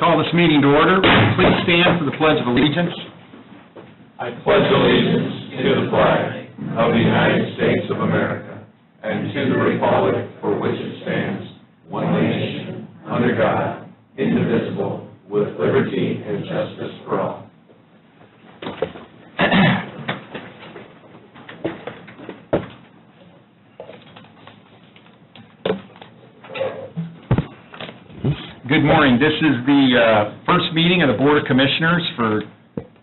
Call this meeting to order. Please stand for the Pledge of Allegiance. I pledge allegiance to the flag of the United States of America and to the republic for which it stands, one nation, under God, indivisible, with liberty and justice for all. Good morning. This is the first meeting of the Board of Commissioners for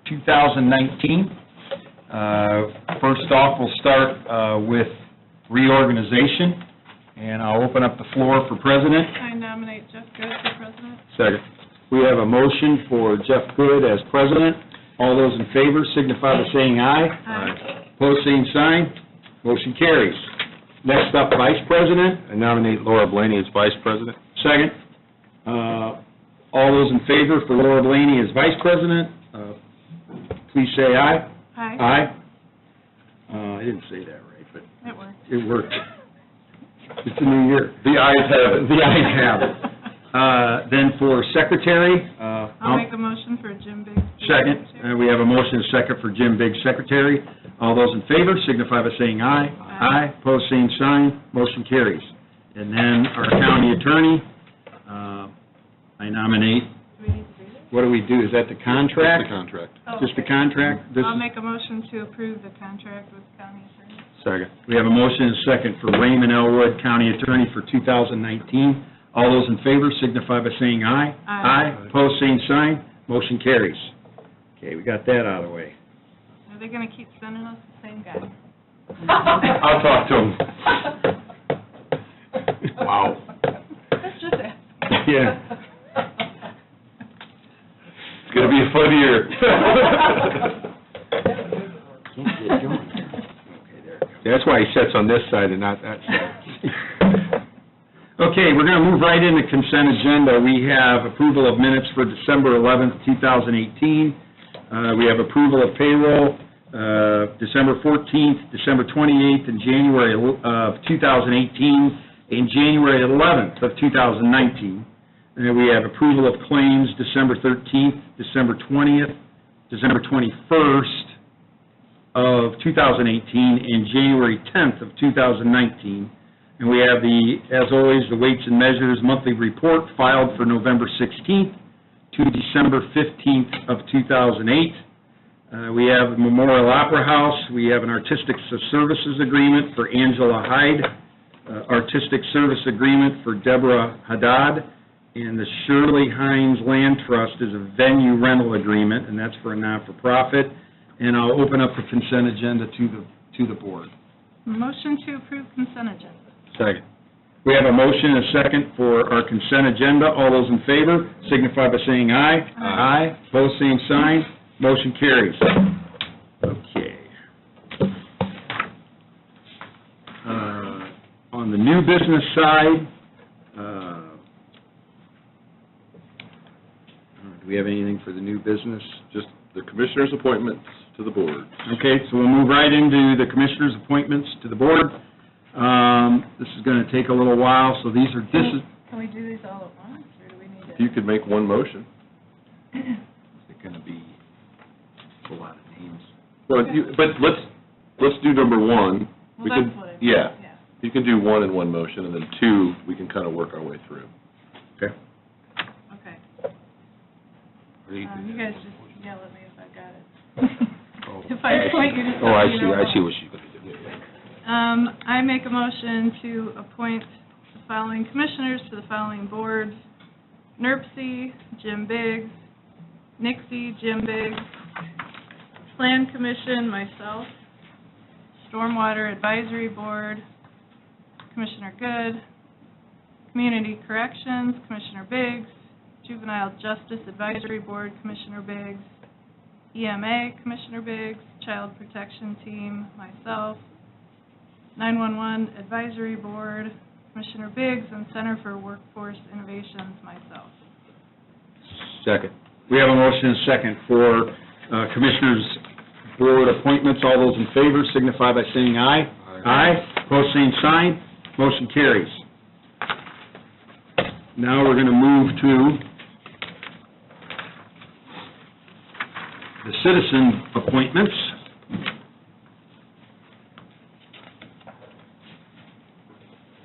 2019. First off, we'll start with reorganization, and I'll open up the floor for President. I nominate Jeff Good for President. Second. We have a motion for Jeff Good as President. All those in favor signify by saying aye. Aye. Pose same sign. Motion carries. Next up, Vice President. I nominate Laura Blaney as Vice President. Second. All those in favor for Laura Blaney as Vice President, please say aye. Aye. Aye. I didn't say that right, but It worked. it worked. It's a new year. The ayes have it. The ayes have it. Then for Secretary. I'll make a motion for Jim Biggs. Second. We have a motion and a second for Jim Biggs, Secretary. All those in favor signify by saying aye. Aye. Pose same sign. Motion carries. And then our County Attorney. I nominate, Do we need to read it? what do we do? Is that the contract? The contract. Oh, Just the okay. contract? This I'll is- make a motion to approve the contract with County Attorney. Second. We have a motion and a second for Raymond Elwood, County Attorney for 2019. All those in favor signify by saying aye. Aye. Pose same sign. Motion carries. Okay, we got that out of the way. Are they going to keep sending us the same guy? I'll talk to him. Wow. Just ask. Yeah. It's going to be a fun year. That's why he sits on this side and not that side. Okay, we're going to move right into consent agenda. We have approval of minutes for December 11th, 2018. We have approval of payroll, December 14th, December 28th, and January of 2018, and January 11th of 2019. And then we have approval of claims December 13th, December 20th, December 21st of 2018, and January 10th of 2019. And we have as always, the Weights and Measures monthly report filed for November 16th to December 15th of 2008. We have Memorial Opera House. We have an artistic services agreement for Angela Hyde, artistic service agreement for Deborah Haddad, and the Shirley Hines Land Trust is a venue rental agreement, and that's for a not-for-profit. And I'll open up the consent agenda to the board. Motion to approve consent agenda. Second. We have a motion and a second for our consent agenda. All those in favor signify by saying aye. Aye. Pose same sign. Motion carries. Okay. On the new business side, do we have anything for the new business? Just the commissioner's appointments to the board. Okay, so we'll move right into the commissioners' appointments to the board. This is going to take a little while, so this is, Can we do these all at once, or do we need to? You could make one motion. is it going to be a lot of names? Well, but let's do number one. Well, We that's could- what I meant. yeah. You can do one in one motion, and then two, we can kind of work our way through. Okay. Okay. Or you can- You guys just yell at me if I've got it. If I point, you just Oh, I let me see, know. I see what she's going to do. I make a motion to appoint the following commissioners to the following boards: NERC, Jim Biggs; Nixie, Jim Biggs; Plan Commission, myself; Stormwater Advisory Board, Commissioner Good; Community Corrections, Commissioner Biggs; Juvenile Justice Advisory Board, Commissioner Biggs; EMA, Commissioner Biggs; Child Protection Team, myself; 911 Advisory Board, Commissioner Biggs; and Center for Workforce Innovations, myself. Second. We have a motion and a second for Commissioners' Board appointments. All those in favor signify by saying aye. Aye. Pose same sign. Motion carries. Now we're going to move to the citizen appointments.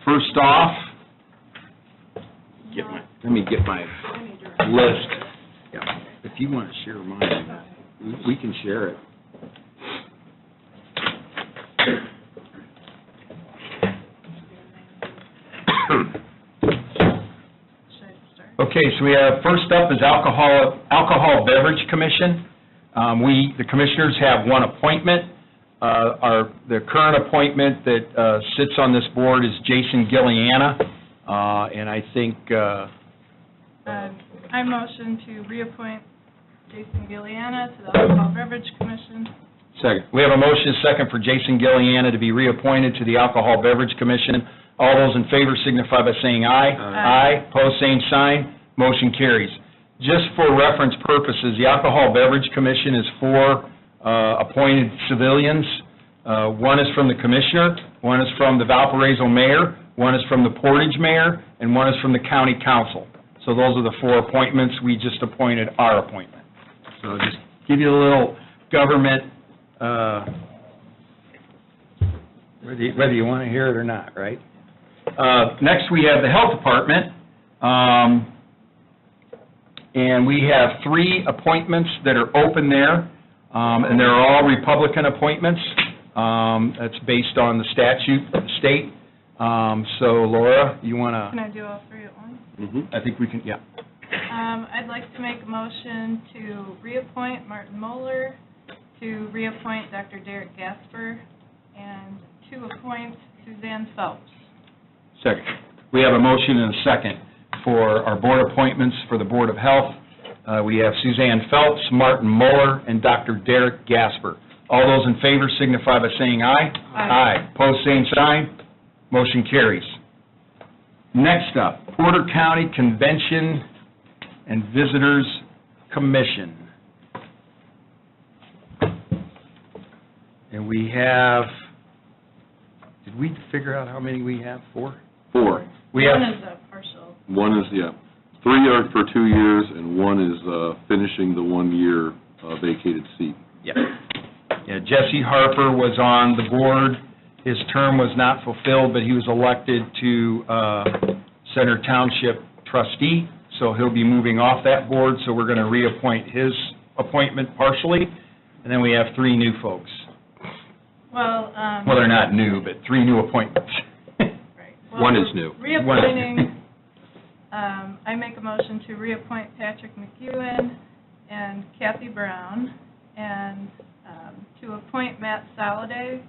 First off, let me get my list. Yeah. If you want to share mine, we can share it. Okay, so we have, first up is Alcohol Beverage Commission. The commissioners have one appointment. The current appointment that sits on this board is Jason Gilliana, and I think... I motion to reappoint Jason Gilliana to the Alcohol Beverage Commission. Second. We have a motion and a second for Jason Gilliana to be reappointed to the Alcohol Beverage Commission. All those in favor signify by saying aye. Aye. Pose same sign. Motion carries. Just for reference purposes, the Alcohol Beverage Commission is for appointed civilians. One is from the commissioner, one is from the Valparaiso mayor, one is from the Portage mayor, and one is from the county council. So those are the four appointments. We just appointed our appointment. So just give you a little government, whether you want to hear it or not, right? Next, we have the Health Department, and we have 3 appointments that are open there, and they're all Republican appointments. That's based on the statute of the state. So, Laura, you want to... Can I do all 3 at once? I think we can, yeah. I'd like to make a motion to reappoint Martin Moeller, to reappoint Dr. Derek Gasper, and to appoint Suzanne Phelps. Second. We have a motion and a second for our board appointments for the Board of Health. We have Suzanne Phelps, Martin Moeller, and Dr. Derek Gasper. All those in favor signify by saying aye. Aye. Pose same sign. Motion carries. Next up, Porter County Convention and Visitors Commission. And we have, did we figure out how many we have? 4? 4. We have. One is a partial. One is, 3 are for 2 years, and one is finishing the 1-year vacated seat. Yeah. Jesse Harper was on the board. His term was not fulfilled, but he was elected to Center Township trustee, so he'll be moving off that board, so we're going to reappoint his appointment partially, and then we have 3 new folks. Well, Well, they're not new, but 3 new appointments. right. Well, One is new. Reappointing, I make a motion to reappoint Patrick McEwen and Kathy Brown, and to appoint Matt Soliday,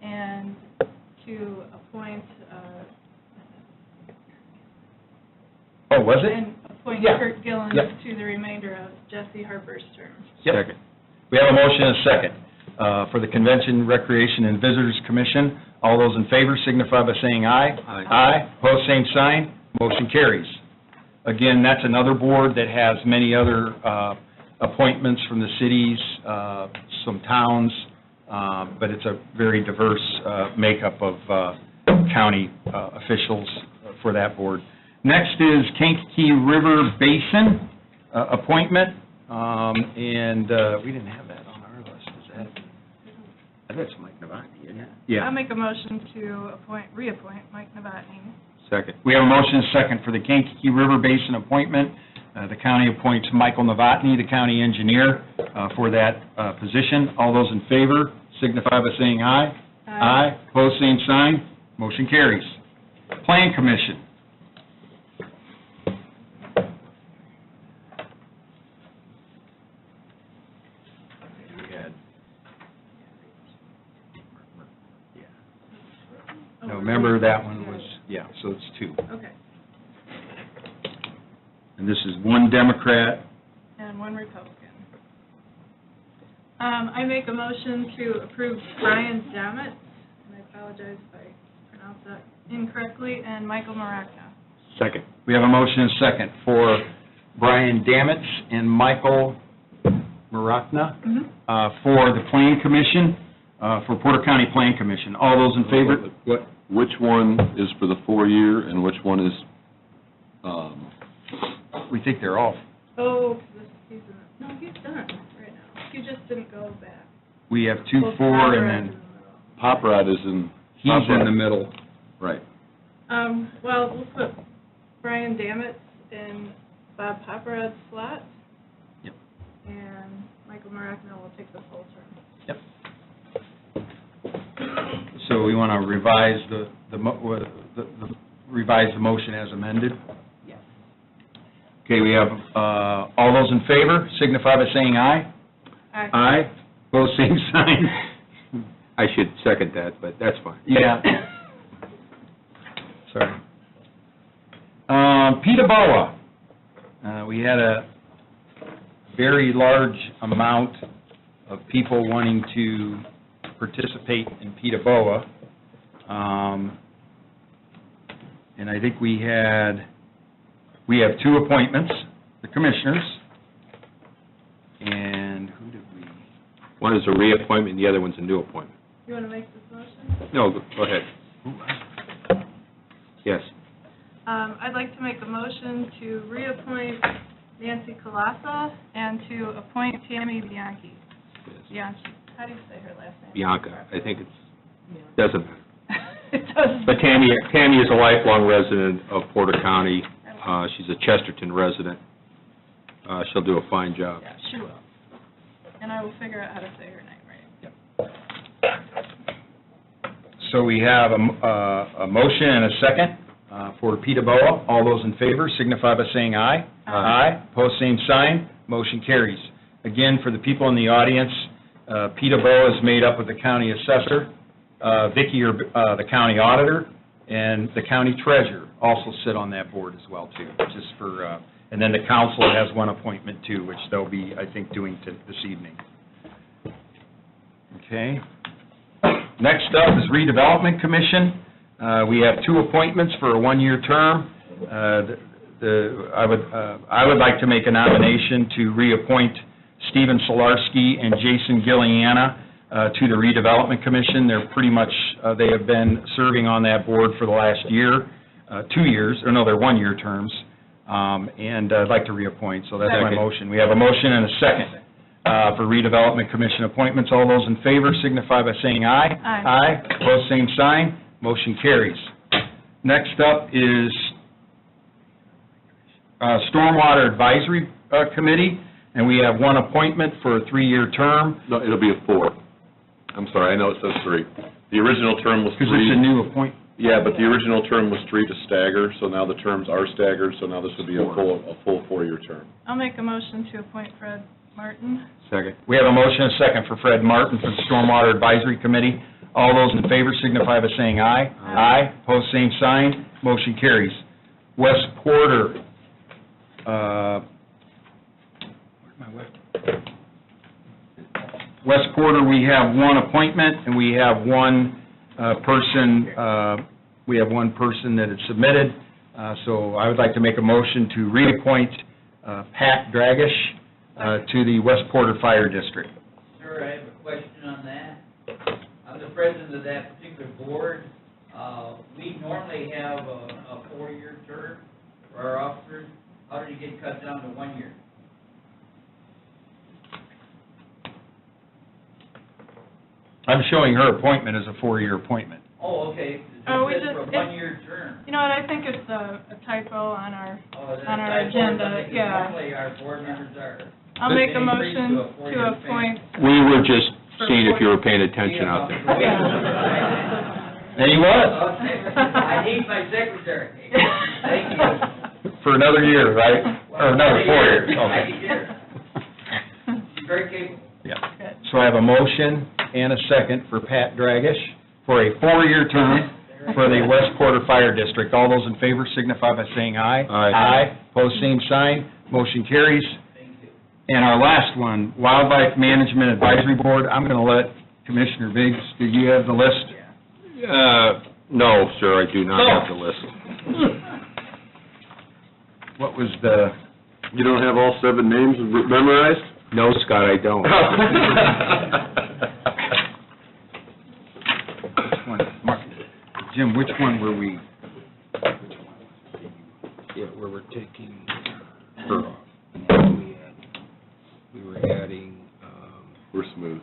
and to appoint, Oh, was it? and appoint Yeah. Kurt Gillens Yep. to the remainder of Jesse Harper's term. Second. We have a motion and a second for the Convention, Recreation, and Visitors Commission. All those in favor signify by saying aye. Aye. Aye. Pose same sign. Motion carries. Again, that's another board that has many other appointments from the cities, some towns, but it's a very diverse makeup of county officials for that board. Next is Kankakee River Basin appointment, and we didn't have that on our list. Is that's Mike Novotny, isn't it? Yeah. I'll make a motion to reappoint Mike Novotny. Second. We have a motion and a second for the Kankakee River Basin appointment. The county appoints Michael Novotny, the county engineer, for that position. All those in favor signify by saying aye. Aye. Pose same sign. Motion carries. Plan Commission. No, remember that one was, yeah, so it's 2. Okay, And this is 1 Democrat. and 1 Republican. I make a motion to approve Brian Dammit, and I apologize if I pronounced that incorrectly, and Michael Marakna. Second. We have a motion and a second for Brian Dammit and Michael Marakna for the Plan Commission, for Porter County Plan Commission. All those in favor? What? Which one is for the 4-year, and which one is, We think they're all. Oh, he's done right now. you just didn't go back. We have 2, 4, and then Pop Rod is in. he's in the middle. Right. Well, we'll put Brian Dammit in Bob Paparad's slot. Yep. And Michael Maragno will take the full term. Yep. So we want to revise revise the motion as amended? Yes. Okay, we have, all those in favor signify by saying aye. Aye. Aye. Both same sign. I should second that, but that's fine. Yeah. Sorry. Peterborough. We had a very large amount of people wanting to participate in Peterborough. And I think we have 2 appointments, the commissioners. And who did we? One is a reappointment, the other one's a new appointment. You want to make this motion? No, go ahead. Yes. I'd like to make a motion to reappoint Nancy Colassa and to appoint Tammy Bianchi. Bianchi, how do you say her last name? Bianca, I think doesn't matter. It does. But Tammy is a lifelong resident of Porter County. She's a Chesterton resident. She'll do a fine job. Yeah, she will. And I will figure out how to say her name right. So we have a motion and a second for Peterborough. All those in favor signify by saying aye. Aye. Pose same sign, motion carries. Again, for the people in the audience, Peterborough is made up of the county assessor, Vicki, the county auditor, and the county treasurer also sit on that board as well, too, just for, and then the council has one appointment, too, which they'll be, I think, doing this evening. Okay. Next up is Redevelopment Commission. We have 2 appointments for a 1-year term. I would like to make a nomination to reappoint Stephen Solarski and Jason Gilliana to the Redevelopment Commission. They're pretty much, they have been serving on that board for the last year, 2 years, or no, they're 1-year terms, and I'd like to reappoint, so that's my Second. motion. We have a motion and a second for Redevelopment Commission appointments. All those in favor signify by saying aye. Aye. Aye, pose same sign, motion carries. Next up is Stormwater Advisory Committee, and we have 1 appointment for a 3-year term. No, it'll be a 4. I'm sorry, I know it says 3. The original term was 3. Because it's a new appointment. Yeah, but the original term was 3 to stagger, so now the terms are staggered, so now this would be a full 4-year term. I'll make a motion to appoint Fred Martin. Second. We have a motion and a second for Fred Martin for the Stormwater Advisory Committee. All those in favor signify by saying aye. Aye. Pose same sign, motion carries. West Porter, where's my West? West Porter, we have 1 appointment, and we have 1 person that is submitted. So I would like to make a motion to reappoint Pat Dragish to the West Porter Fire District. Sir, I have a question on that. I'm the president of that particular board. We normally have a 4-year term for our officers. How did it get cut down to 1 year? I'm showing her appointment as a 4-year appointment. Oh, okay. Oh, we It says just- for a 1-year term. You know what, I think it's a typo on our, Oh, is that on our typo or agenda, something? 'Cause yeah. Normally, our board members are. I'll make a Increase motion to a 4-year to appoint. We were just seeing if you were paying attention out there. And he was, I need my secretary. Thank you. for another year, right? Or another 4 years, I okay. can get her. She's very capable. Yeah. So I have a motion and a second for Pat Dragish for a 4-year term for the West Porter Fire District. All those in favor signify by saying aye. Aye. Aye, pose same sign, motion carries. Thank you. And our last one, Wildlife Management Advisory Board, I'm going to let Commissioner Biggs, do you have the list? No, sir, I do not have the list. What was the, You don't have all 7 names memorized? No, Scott, I don't. which one, Mark, Jim, which one were we? Yeah, where we're taking her off. We were adding, We're smooth.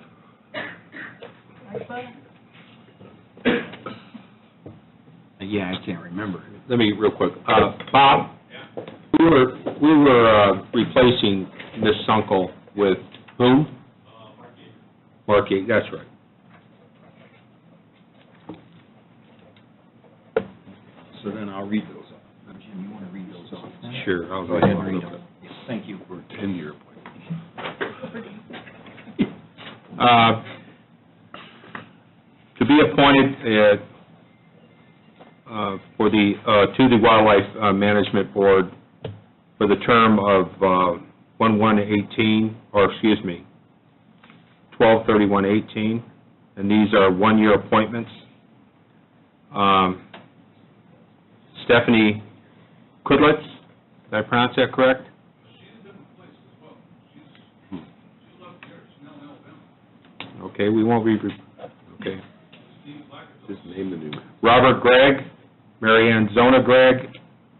Yeah, I can't remember. Let me, real quick. Bob? We were replacing Ms. Sunkel with whom? Mark Yager, that's right. So then I'll read those off. Jim, you want to read those off? Sure, I'll Go ahead and read them. Thank you. We're 10-year appointment. To be appointed for the, to the Wildlife Management Board for the term of 1/1/18, or excuse me, 12/31/18, and these are one-year appointments. Stephanie Kudlitz, did I pronounce that correct? Okay, we won't read, okay. Just name the new. Robert Gregg, Mary Ann Zona Gregg,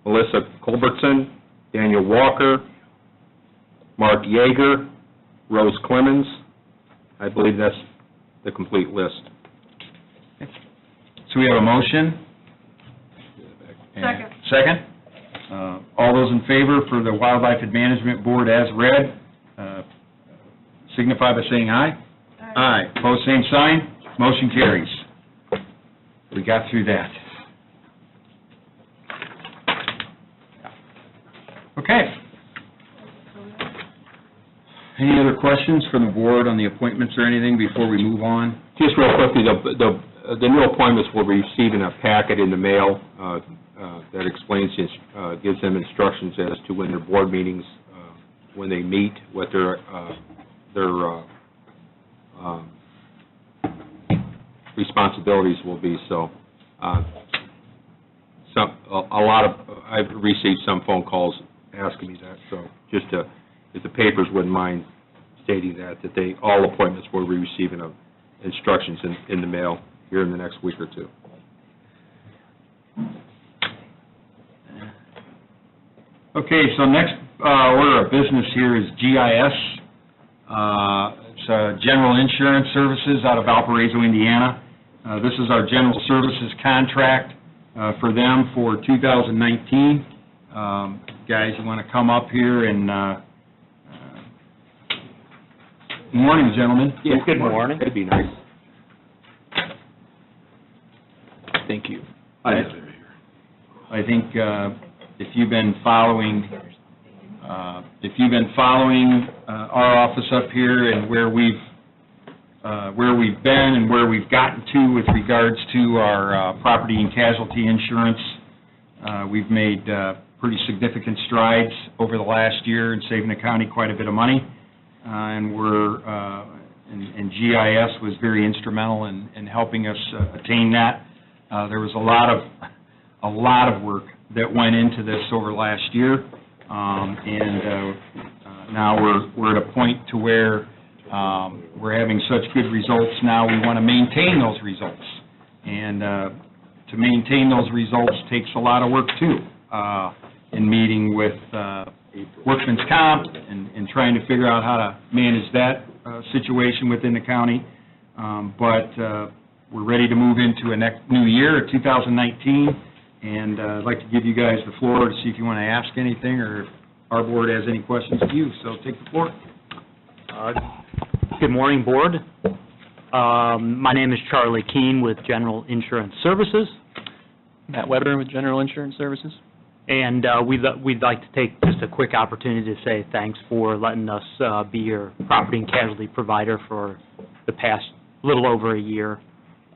Melissa Culbertson, Daniel Walker, Mark Yeager, Rose Clemens. I believe that's the complete list. So we have a motion? Second. Second? All those in favor for the Wildlife Management Board as read, signify by saying aye. Aye. Pose same sign, motion carries. We got through that. Okay. Any other questions from the board on the appointments or anything before we move on? Just real quickly, the new appointments will be received in a packet in the mail that explains, gives them instructions as to when their board meetings, when they meet, what their responsibilities will be. So, I've received some phone calls asking me that. So, just to, if the papers wouldn't mind stating that all appointments will be receiving instructions in the mail here in the next week or two. Okay, so next order of business here is GIS. It's General Insurance Services out of Valparaiso, Indiana. This is our general services contract for them for 2019. Guys, you want to come up here and, good morning, gentlemen. Yes, good morning. That'd be nice. Thank you. I think if you've been following our office up here and where we've been and where we've gotten to with regards to our property and casualty insurance, we've made pretty significant strides over the last year in saving the county quite a bit of money, and GIS was very instrumental in helping us attain that. There was a lot of work that went into this over last year, and now we're at a point to where we're having such good results now, we want to maintain those results. And to maintain those results takes a lot of work, too, in meeting with Workman's Comp and trying to figure out how to manage that situation within the county. But we're ready to move into a new year, 2019, and I'd like to give you guys the floor to see if you want to ask anything or if our board has any questions for you. So take the floor. Good morning, Board. My name is Charlie Keene with General Insurance Services. Matt Weber with General Insurance Services. And we'd like to take just a quick opportunity to say thanks for letting us be your property and casualty provider for the past little over a year.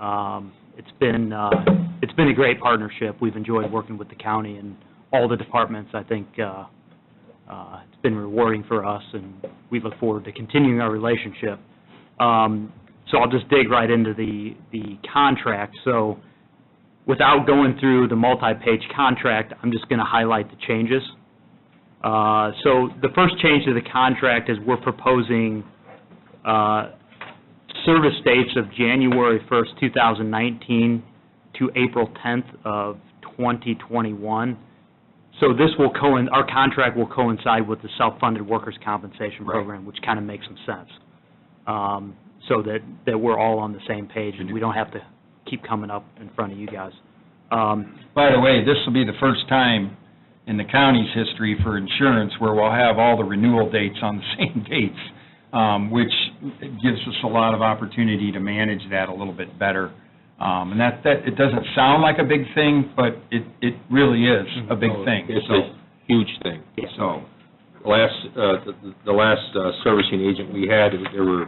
It's been a great partnership. We've enjoyed working with the county and all the departments. I think it's been rewarding for us, and we look forward to continuing our relationship. So I'll just dig right into the contract. So without going through the multi-page contract, I'm just going to highlight the changes. So the first change to the contract is we're proposing service dates of January 1st, 2019 to April 10th of 2021. So this will our contract will coincide with the self-funded workers' compensation program, which kind of makes some sense. so that we're all on the same page and we don't have to keep coming up in front of you guys. By the way, this will be the first time in the county's history for insurance where we'll have all the renewal dates on the same dates, which gives us a lot of opportunity to manage that a little bit better. And that it doesn't sound like a big thing, but it really is a big thing. It's a huge thing. So, The last servicing agent we had, they were,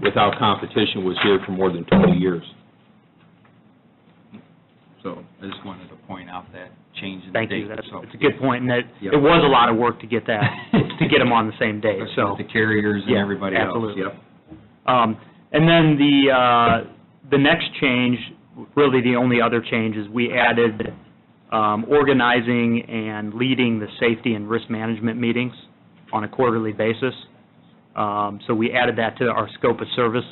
without competition, was here for more than 20 years. so I just wanted to point out that change in the Thank date. you. That's So, it's a good point, and that Yep. it was a lot of work to get that, to get them on the same day, especially so. with the carriers and Yeah, everybody else. absolutely. Yep. And then the next change, really the only other change, is we added organizing and leading the safety and risk management meetings on a quarterly basis. So we added that to our scope of service.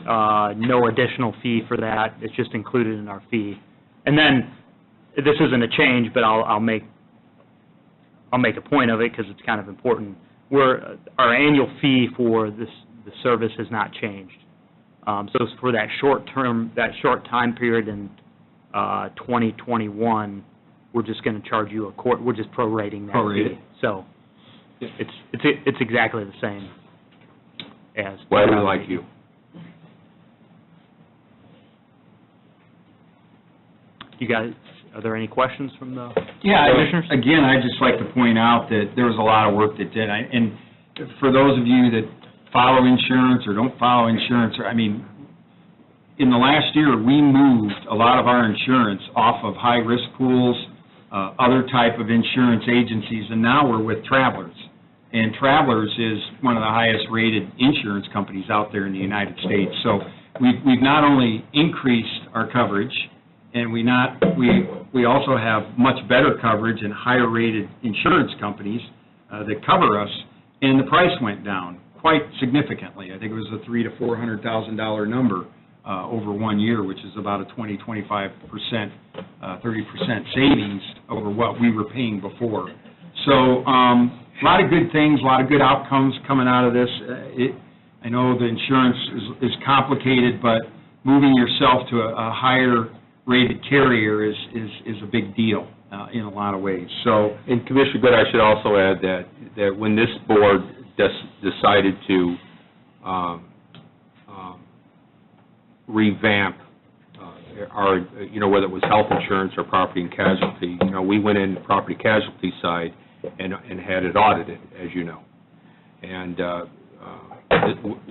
No additional fee for that, it's just included in our fee. And then, this isn't a change, but I'll make a point of it because it's kind of important. Our annual fee for the service has not changed. So it's for that short time period in 2021, we're just going to charge you we're just prorating that Prorated. fee. So it's exactly the same as. Why do we like you? You guys, are there any questions from the Yeah, commissioners? again, I'd just like to point out that there was a lot of work that did, and for those of you that follow insurance or don't follow insurance, in the last year, we moved a lot of our insurance off of high-risk pools, other type of insurance agencies, and now we're with Travelers. And Travelers is one of the highest-rated insurance companies out there in the United States. So we've not only increased our coverage, and we also have much better coverage and higher-rated insurance companies that cover us, and the price went down quite significantly. I think it was a $300,000 to $400,000 number over 1 year, which is about a 20-25%, 30% savings over what we were paying before. So a lot of good things, a lot of good outcomes coming out of this. I know the insurance is complicated, but moving yourself to a higher-rated carrier is a big deal in a lot of ways. So, And Commissioner Good, I should also add that when this board decided to revamp our, whether it was health insurance or property and casualty, we went in the property casualty side and had it audited, as you know. And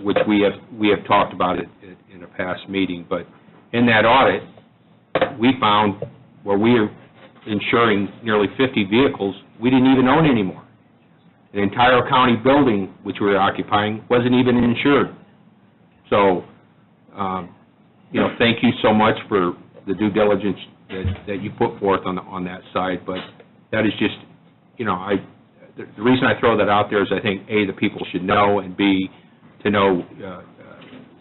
which we have talked about it in a past meeting, but in that audit, we found where we are insuring nearly 50 vehicles we didn't even own anymore. An entire county building which we were occupying wasn't even insured. So, thank you so much for the due diligence that you put forth on that side, but that is just, the reason I throw that out there is I think, A, the people should know, and B, to know,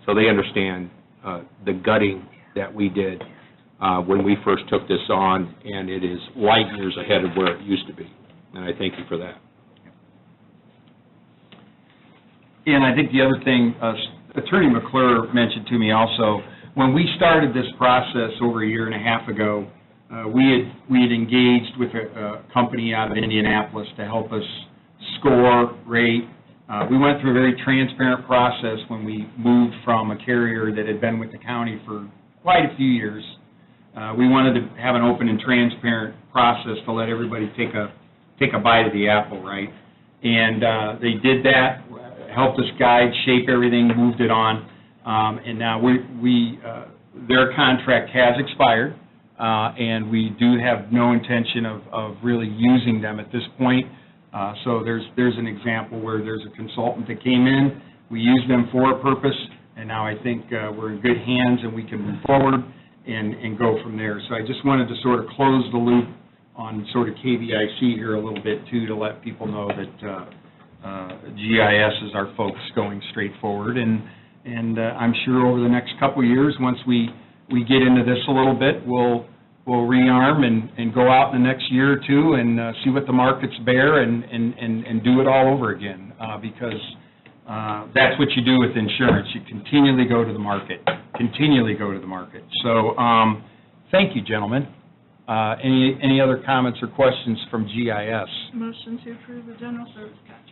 so they understand the gutting that we did when we first took this on, and it is light years ahead of where it used to be, and I thank you for that. and I think the other thing, Attorney McClure mentioned to me also, when we started this process over a year and a half ago, we had engaged with a company out of Indianapolis to help us score, rate. We went through a very transparent process when we moved from a carrier that had been with the county for quite a few years. We wanted to have an open and transparent process to let everybody take a bite of the apple, right? And they did that, helped us guide, shape everything, moved it on. And now their contract has expired, and we do have no intention of really using them at this point. So there's an example where there's a consultant that came in, we used them for a purpose, and now I think we're in good hands and we can move forward and go from there. So I just wanted to sort of close the loop on sort of KVIC here a little bit too, to let people know that GIS is our folks going straight forward, and I'm sure over the next couple of years, once we get into this a little bit, we'll rearm and go out in the next year or two and see what the markets bear and do it all over again, because That's what you do with insurance. You continually go to the market, So, thank you, gentlemen. Any other comments or questions from GIS? Motion to approve the general service contract.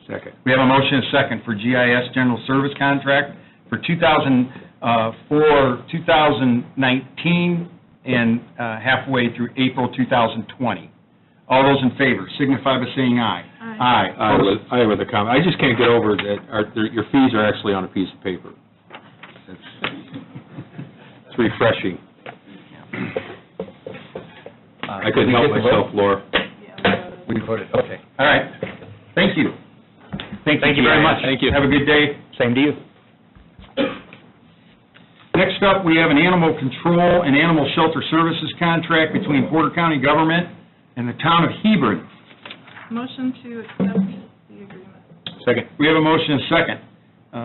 Second. We have a motion and a second for GIS General Service Contract for 2019 and halfway through April 2020. All those in favor signify by saying aye. Aye. I have a comment. I just can't get over that your fees are actually on a piece of paper. It's refreshing. I couldn't help myself, Laura. We voted, okay. All right. Thank you. Thank you very much. Thank you. Have a good day. Same to you. Next up, we have an animal control and animal shelter services contract between Porter County government and the town of Hebron. Motion to accept the agreement. Second. We have a motion and a second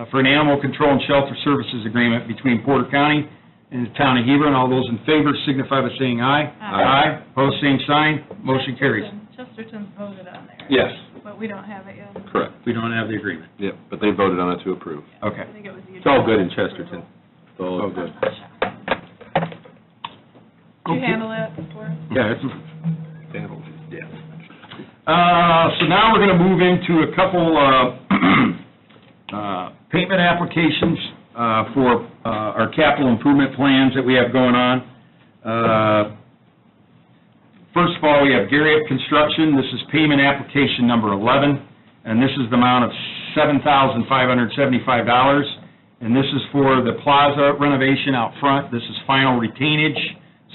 for an animal control and shelter services agreement between Porter County and the town of Hebron. All those in favor signify by saying aye. Aye. Pose same sign. Motion carries. Chesterton's voted on there. Yes. But we don't have it yet. Correct. We don't have the agreement. Yep, but they voted on it to approve. Okay. I think it was the. It's all good in Chesterton. It's all Oh, good. Did you handle that before? Yeah, it's, so now we're going to move into a couple payment applications for our capital improvement plans that we have going on. First of all, we have Garriott Construction. This is payment application number 11, and this is the amount of $7,575. And this is for the plaza renovation out front. This is final retainage,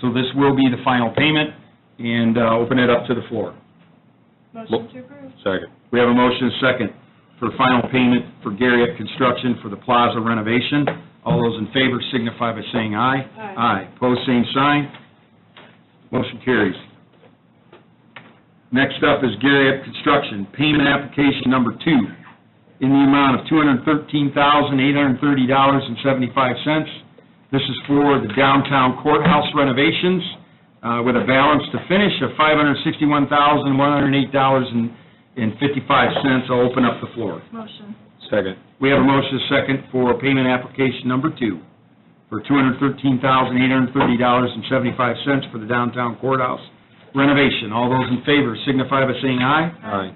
so this will be the final payment, and open it up to the floor. Motion to approve. Second. We have a motion and a second for final payment for Garriott Construction for the plaza renovation. All those in favor signify by saying aye. Aye. Pose same sign. Motion carries. Next up is Garriott Construction, payment application number 2, in the amount of $213,830.75. This is for the downtown courthouse renovations, with a balance to finish of $561,108.55. I'll open up the floor. Motion. Second. We have a motion and a second for payment application number 2 for $213,830.75 for the downtown courthouse renovation. All those in favor signify by saying aye. Aye.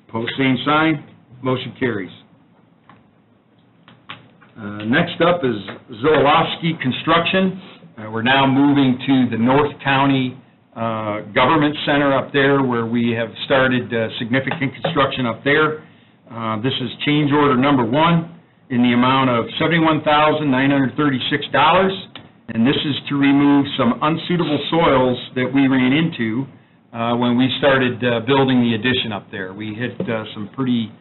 Pose same sign. Motion carries. Next up is Zilowski Construction. We're now moving to the North County Government Center up there, where we have started significant construction up there. This is change order number 1 in the amount of $71,936, and this is to remove some unsuitable soils that we ran into when we started building the addition up there. We hit some pretty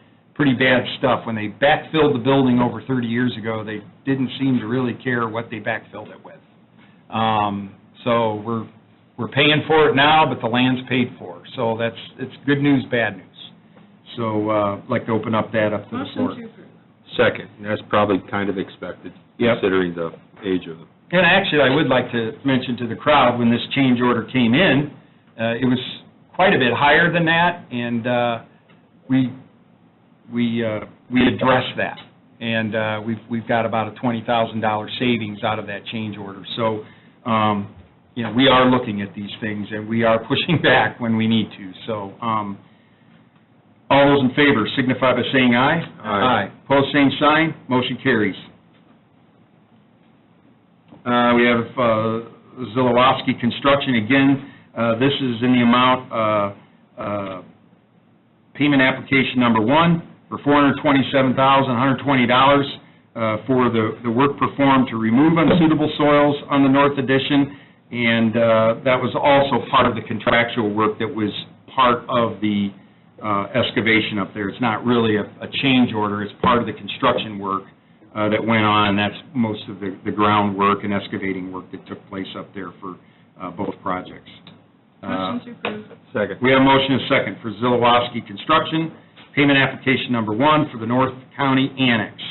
bad stuff. When they backfilled the building over 30 years ago, they didn't seem to really care what they backfilled it with. So we're paying for it now, but the land's paid for. So it's good news, bad news. So I'd like to open up that up to the Motion floor. to approve. Second. And that's probably kind of expected, Yep. considering the age of them. And actually, I would like to mention to the crowd, when this change order came in, it was quite a bit higher than that, and we addressed that. And we've got about a $20,000 savings out of that change order. So, we are looking at these things, and we are pushing back when we need to. So, all those in favor signify by saying aye. Aye. Pose same sign. Motion carries. We have Zilowski Construction. Again, this is in the amount, payment application number 1 for $427,120 for the work performed to remove unsuitable soils on the north addition, and that was also part of the contractual work that was part of the excavation up there. It's not really a change order, it's part of the construction work that went on, and that's most of the groundwork and excavating work that took place up there for both projects. Motion to approve. Second. We have a motion and a second for Zilowski Construction, payment application number 1 for the North County Annex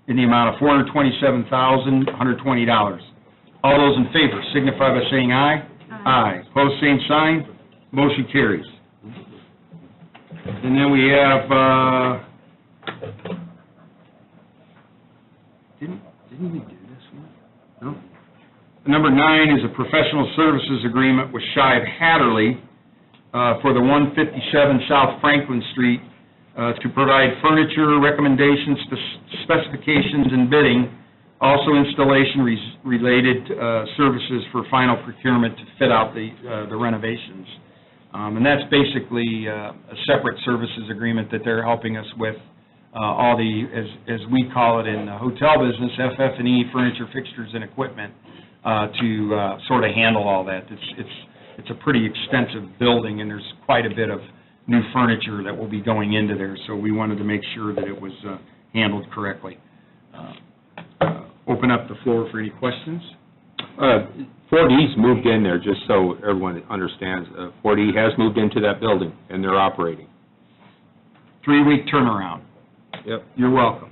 in the amount of $427,120. All those in favor signify by saying aye. Aye. Pose same sign. Motion carries. And then we have Number 9 is a professional services agreement with Shive Hatterley for the 157 South Franklin Street to provide furniture, recommendations, specifications, and bidding, also installation-related services for final procurement to fit out the renovations. And that's basically a separate services agreement that they're helping us with, all the, as we call it in the hotel business, FF&E, furniture, fixtures, and equipment, to sort of handle all that. It's a pretty extensive building, and there's quite a bit of new furniture that will be going into there, so we wanted to make sure that it was handled correctly. Open up the floor for any questions. 4D's moved in there, just so everyone understands. 4D has moved into that building, and they're operating. 3-week turnaround. Yep. You're welcome.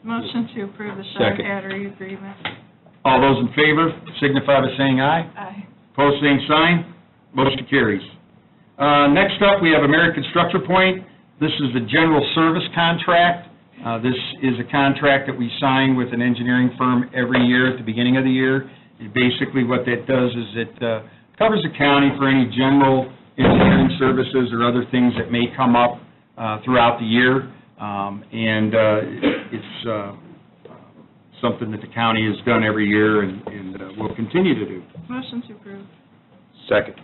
Motion to approve the Shive Second. Hattery agreement. All those in favor signify by saying aye. Aye. Pose same sign. Motion carries. Next up, we have American Structure Point. This is the general service contract. This is a contract that we sign with an engineering firm every year at the beginning of the year. And basically what that does is it covers the county for any general engineering services or other things that may come up throughout the year. It's something that the county has done every year and will continue to do. Motion to approve. Second.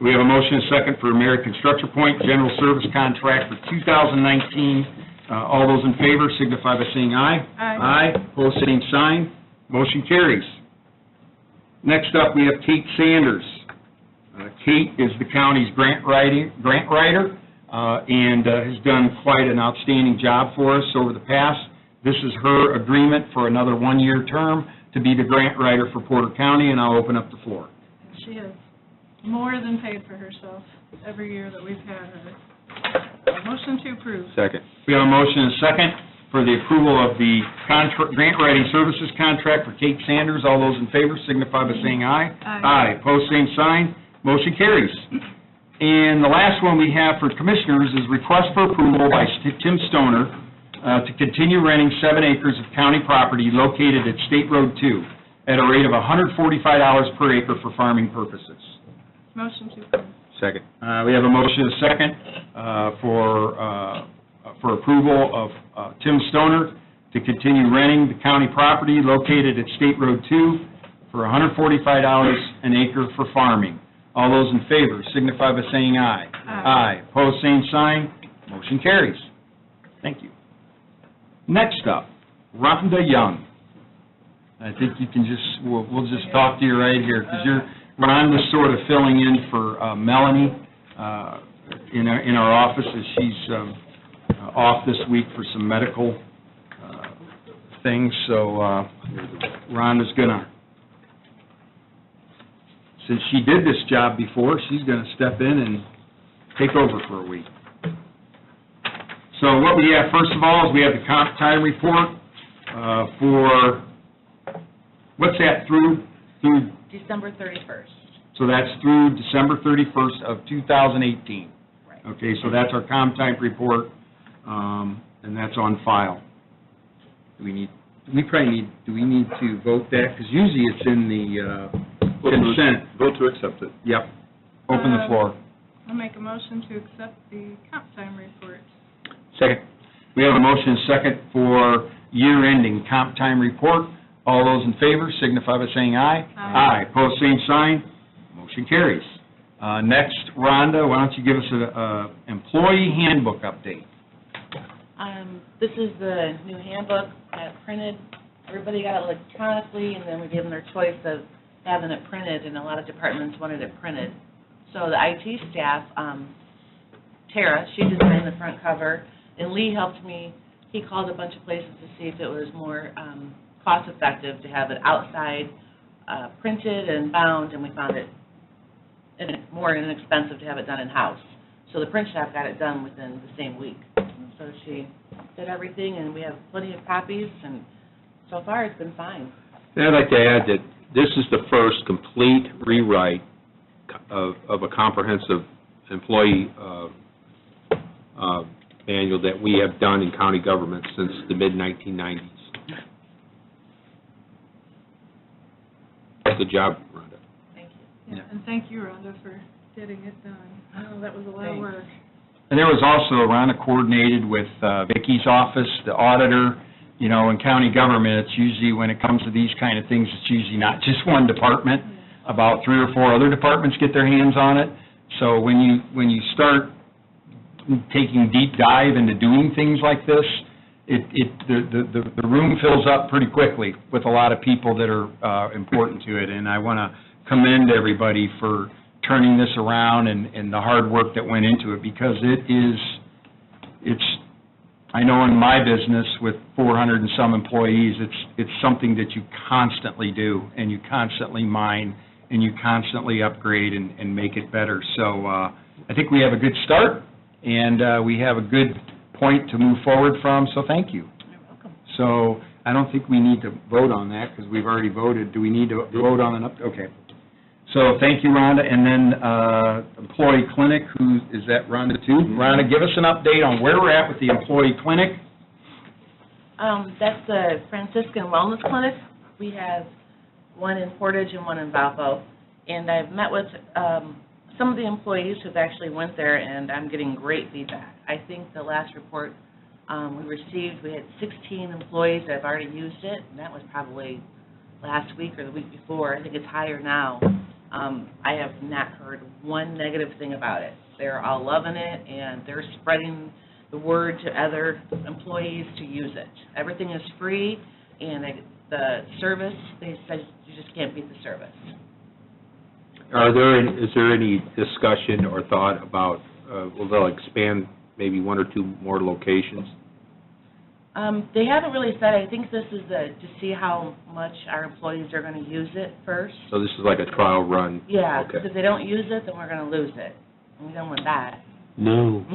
We have a motion and a second for American Structure Point General Service Contract for 2019. All those in favor signify by saying aye. Aye. Aye, pose same sign, motion carries. Next up, we have Kate Sanders. Kate is the county's grant writer, and has done quite an outstanding job for us over the past. This is her agreement for another one-year term to be the grant writer for Porter County, and I'll open up the floor. She has more than paid for herself every year that we've had her. Motion to approve. Second. We have a motion and a second for the approval of the grant writing services contract for Kate Sanders. All those in favor signify by saying aye. Aye. Aye, pose same sign, motion carries. And the last one we have for commissioners is request for approval by Tim Stoner to continue renting 7 acres of county property located at State Road 2 at a rate of $145 per acre for farming purposes. Motion to approve. Second. We have a motion and a second for approval of Tim Stoner to continue renting the county property located at State Road 2 for $145 an acre for farming. All those in favor signify by saying aye. Aye. Aye. Pose same sign. Motion carries. Thank you. Next up, Rhonda Young. I think you can just, we'll just talk to you right here, because Rhonda's sort of filling in for Melanie in our office as she's off this week for some medical things. So Rhonda's gonna, since she did this job before, she's gonna step in and take over for a week. So what we have, first of all, is we have the comp time report for, what's that, through December 31st. So that's through December 31st of 2018. Right. Okay, so that's our comp time report, and that's on file. Do we need to vote that? Because usually it's in the consent. Vote to accept it. Yep. Open the floor. I'll make a motion to accept the comp time report. Second. We have a motion and second for year-ending comp time report. All those in favor signify by saying aye. Aye. Aye. Pose same sign. Motion carries. Next, Rhonda, why don't you give us an employee handbook update? This is the new handbook that printed. Everybody got it electronically, and then we gave them their choice of having it printed, and a lot of departments wanted it printed. So the IT staff, Tara, she designed the front cover, and Lee helped me. He called a bunch of places to see if it was more cost-effective to have it outside, printed and bound, and we found it more inexpensive to have it done in-house. So the print shop got it done within the same week. So she did everything, and we have plenty of copies, and so far it's been fine. And I'd like to add that this is the first complete rewrite of a comprehensive employee manual that we have done in county government since the mid-1990s. Good job, Rhonda. Thank you. Yeah, and thank you, Rhonda, for getting it done. I know that was a lot of Thanks. work. And there was also, Rhonda coordinated with Vicky's office, the auditor. You know, in county government, it's usually, when it comes to these kind of things, it's usually not just one department. About 3 or 4 other departments get their hands on it. So when you start taking deep dive into doing things like this, the room fills up pretty quickly with a lot of people that are important to it. And I want to commend everybody for turning this around and the hard work that went into it, because I know in my business with 400 and some employees, it's something that you constantly do, and you constantly mine, and you constantly upgrade and make it better. So I think we have a good start, and we have a good point to move forward from, so thank you. You're welcome. So I don't think we need to vote on that, because we've already voted. Do we need to vote on it? Okay. So thank you, Rhonda. And then employee clinic, is that Rhonda too? Rhonda, give us an update on where we're at with the employee clinic. That's the Franciscan Wellness Clinic. We have one in Portage and one in Valpo. And I've met with some of the employees who've actually went there, and I'm getting great feedback. I think the last report we received, we had 16 employees that have already used it, and that was probably last week or the week before. I think it's higher now. I have not heard one negative thing about it. They're all loving it, and they're spreading the word to other employees to use it. Everything is free, and the service, they said you just can't beat the service. Is there any discussion or thought about, will they expand maybe 1 or 2 more locations? They haven't really said. I think this is to see how much our employees are going to use it first. So this is like a trial run? Yeah, Okay. because if they don't use it, then we're going to lose it, and we don't want that. No.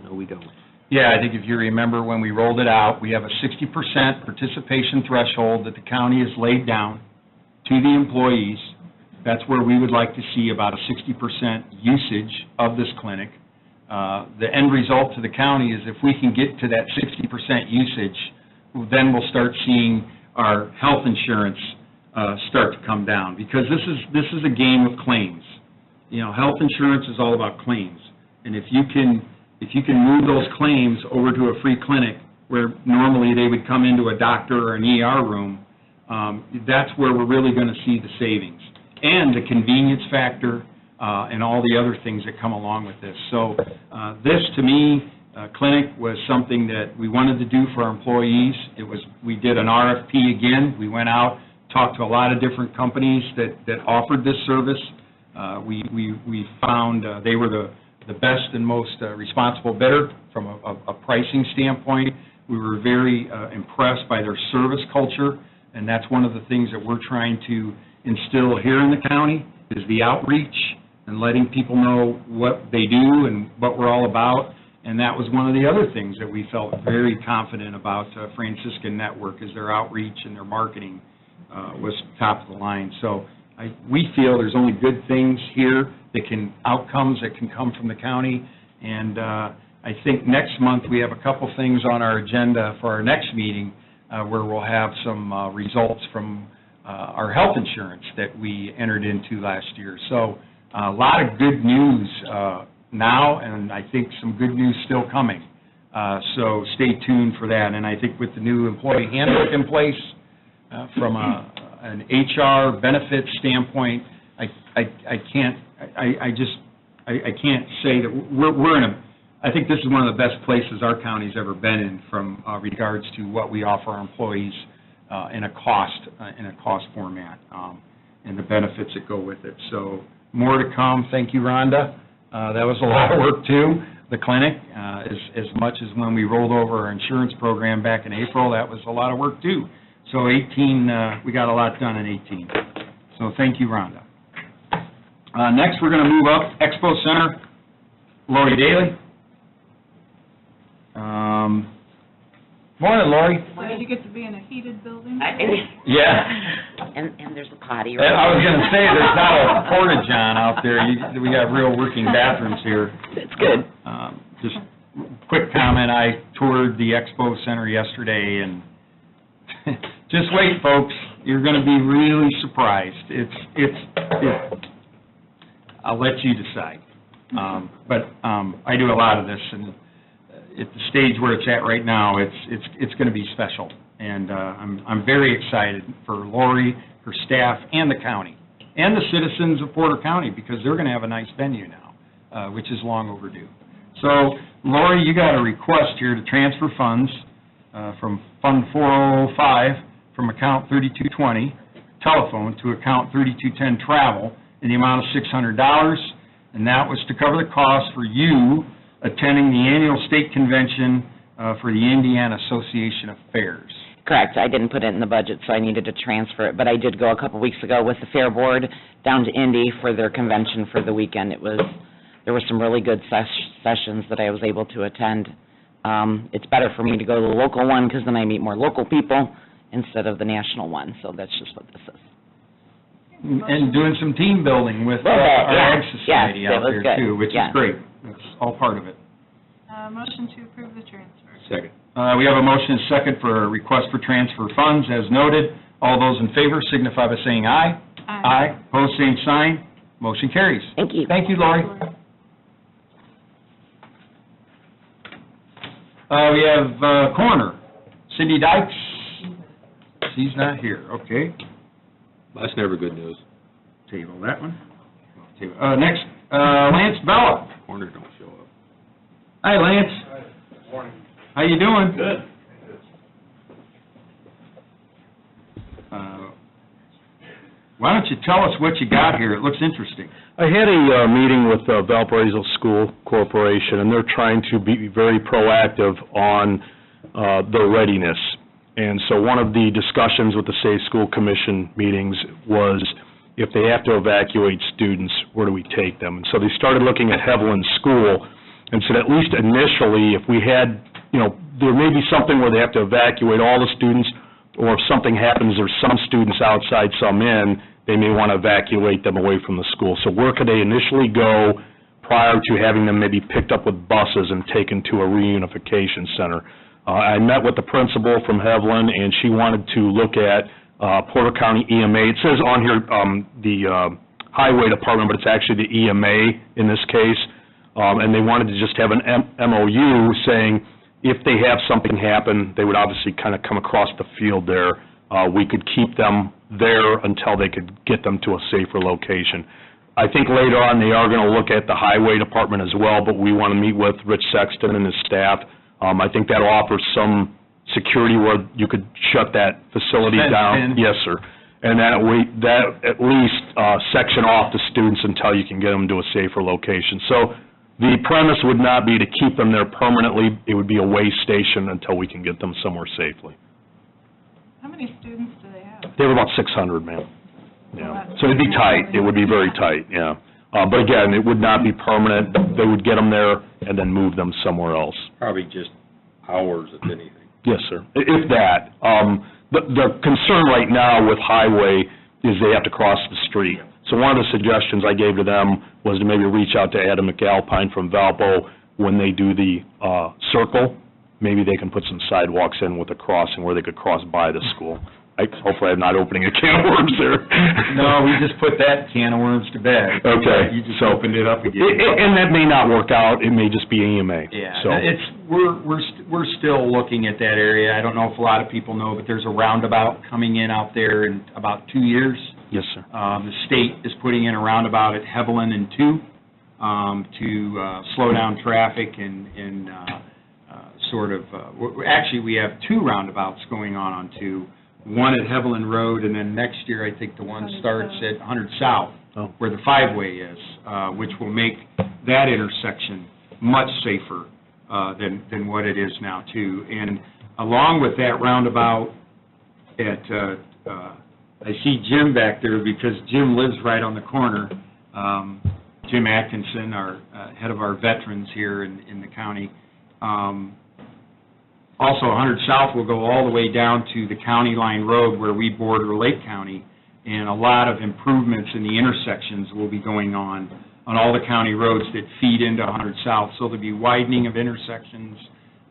No, we don't. Yeah, I think if you remember when we rolled it out, we have a 60% participation threshold that the county has laid down to the employees. That's where we would like to see about a 60% usage of this clinic. The end result to the county is if we can get to that 60% usage, then we'll start seeing our health insurance start to come down, because this is a game of claims. You know, health insurance is all about claims, and if you can move those claims over to a free clinic where normally they would come into a doctor or an ER room, that's where we're really going to see the savings and the convenience factor. And all the other things that come along with this. So this, to me, clinic was something that we wanted to do for our employees. We did an RFP again. We went out, talked to a lot of different companies that offered this service. We found they were the best and most responsible bidder from a pricing standpoint. We were very impressed by their service culture, and that's one of the things that we're trying to instill here in the county, is the outreach and letting people know what they do and what we're all about. And that was one of the other things that we felt very confident about Franciscan Network, is their outreach and their marketing was top of the line. So we feel there's only good things here, outcomes that can come from the county. And I think next month we have a couple things on our agenda for our next meeting where we'll have some results from our health insurance that we entered into last year. So a lot of good news now, and I think some good news still coming. So stay tuned for that. And I think with the new employee handbook in place, from an HR benefits standpoint, I can't say that we're in I think this is one of the best places our county's ever been in from regards to what we offer our employees in a cost format, and the benefits that go with it. So more to come. Thank you, Rhonda. That was a lot of work, too, the clinic. As much as when we rolled over our insurance program back in April, that was a lot of work, too. So 18, we got a lot done in 18. So thank you, Rhonda. Next, we're going to move up, Expo Center, Lori Daly. Morning, Lori. Did you get to be in a heated building? Yeah. And there's a potty. I was going to say, there's not a porta-john out there. We got real working bathrooms here. It's good. Just quick comment, I toured the Expo Center yesterday, and just wait, folks. You're going to be really surprised. I'll let you decide. But I do a lot of this, and at the stage where it's at right now, it's going to be special. And I'm very excited for Lori, her staff, and the county, and the citizens of Porter County, because they're going to have a nice venue now, which is long overdue. So, Lori, you got a request here to transfer funds from Fund 405 from account 3220, telephone, to account 3210, travel, in the amount of $600, and that was to cover the cost for you attending the annual state convention for the Indiana Association of Fairs. Correct. I didn't put it in the budget, so I needed to transfer it, but I did go a couple weeks ago with the Fair Board down to Indy for their convention for the weekend. There were some really good sessions that I was able to attend. It's better for me to go to the local one, because then I meet more local people instead of the national one, so that's just what this is. And doing some team building with our Ag Society out there, too, which is great. That's all part of it. Motion to approve the transfer. Second. We have a motion and second for a request for transfer funds, as noted. All those in favor signify by saying aye. Aye. Pose same sign. Motion carries. Thank you. Thank you, Lori. We have coroner, Cindy Dykes. She's not here, okay. That's never good news. Table that one. Next, Lance Bella. Corner don't show up. Hi, Lance. Hi, morning. How you doing? Good. Why don't you tell us what you got here? It looks interesting. I had a meeting with Valparaiso School Corporation, and they're trying to be very proactive on their readiness. And so one of the discussions with the Safe School Commission meetings was, if they have to evacuate students, where do we take them? And so they started looking at Heveland School and said, at least initially, if we had, there may be something where they have to evacuate all the students, or if something happens, there's some students outside, some in, they may want to evacuate them away from the school. So where could they initially go prior to having them maybe picked up with buses and taken to a reunification center? I met with the principal from Heveland, and she wanted to look at Porter County EMA. It says on here the Highway Department, but it's actually the EMA in this case, and they wanted to just have an MOU saying if they have something happen, they would obviously kind of come across the field there. We could keep them there until they could get them to a safer location. I think later on they are going to look at the Highway Department as well, but we want to meet with Rich Sexton and his staff. I think that'll offer some security where you could shut that facility down. Yes, sir. And that at least section off the students until you can get them to a safer location. So the premise would not be to keep them there permanently. It would be a way station until we can get them somewhere safely. How many students do they have? They have about 600, ma'am. Yeah. So it'd be tight. It would be very tight, yeah. But again, it would not be permanent. They would get them there and then move them somewhere else. Probably just hours, if anything. Yes, sir. If that. The concern right now with Highway is they have to cross the street. So one of the suggestions I gave to them was to maybe reach out to Adam McAlpine from Valpo when they do the circle. Maybe they can put some sidewalks in with a crossing where they could cross by the school. Hopefully I'm not opening a can of worms there. No, we just put that can of worms to bed. Okay. You just opened it up again. And that may not work out. It may just be EMA. Yeah. So. We're still looking at that area. I don't know if a lot of people know, but there's a roundabout coming in out there in about 2 years. Yes, sir. The state is putting in a roundabout at Heveland and 2 to slow down traffic and actually we have 2 roundabouts going on 2. One at Heveland Road, and then next year, I think the one starts at 100 South, where the 5-way is, which will make that intersection much safer than what it is now, too. And along with that roundabout I see Jim back there because Jim lives right on the corner. Jim Atkinson, our head of our veterans here in the county. Also, 100 South will go all the way down to the County Line Road where we border Lake County, and a lot of improvements in the intersections will be going on all the county roads that feed into 100 South. So there'll be widening of intersections,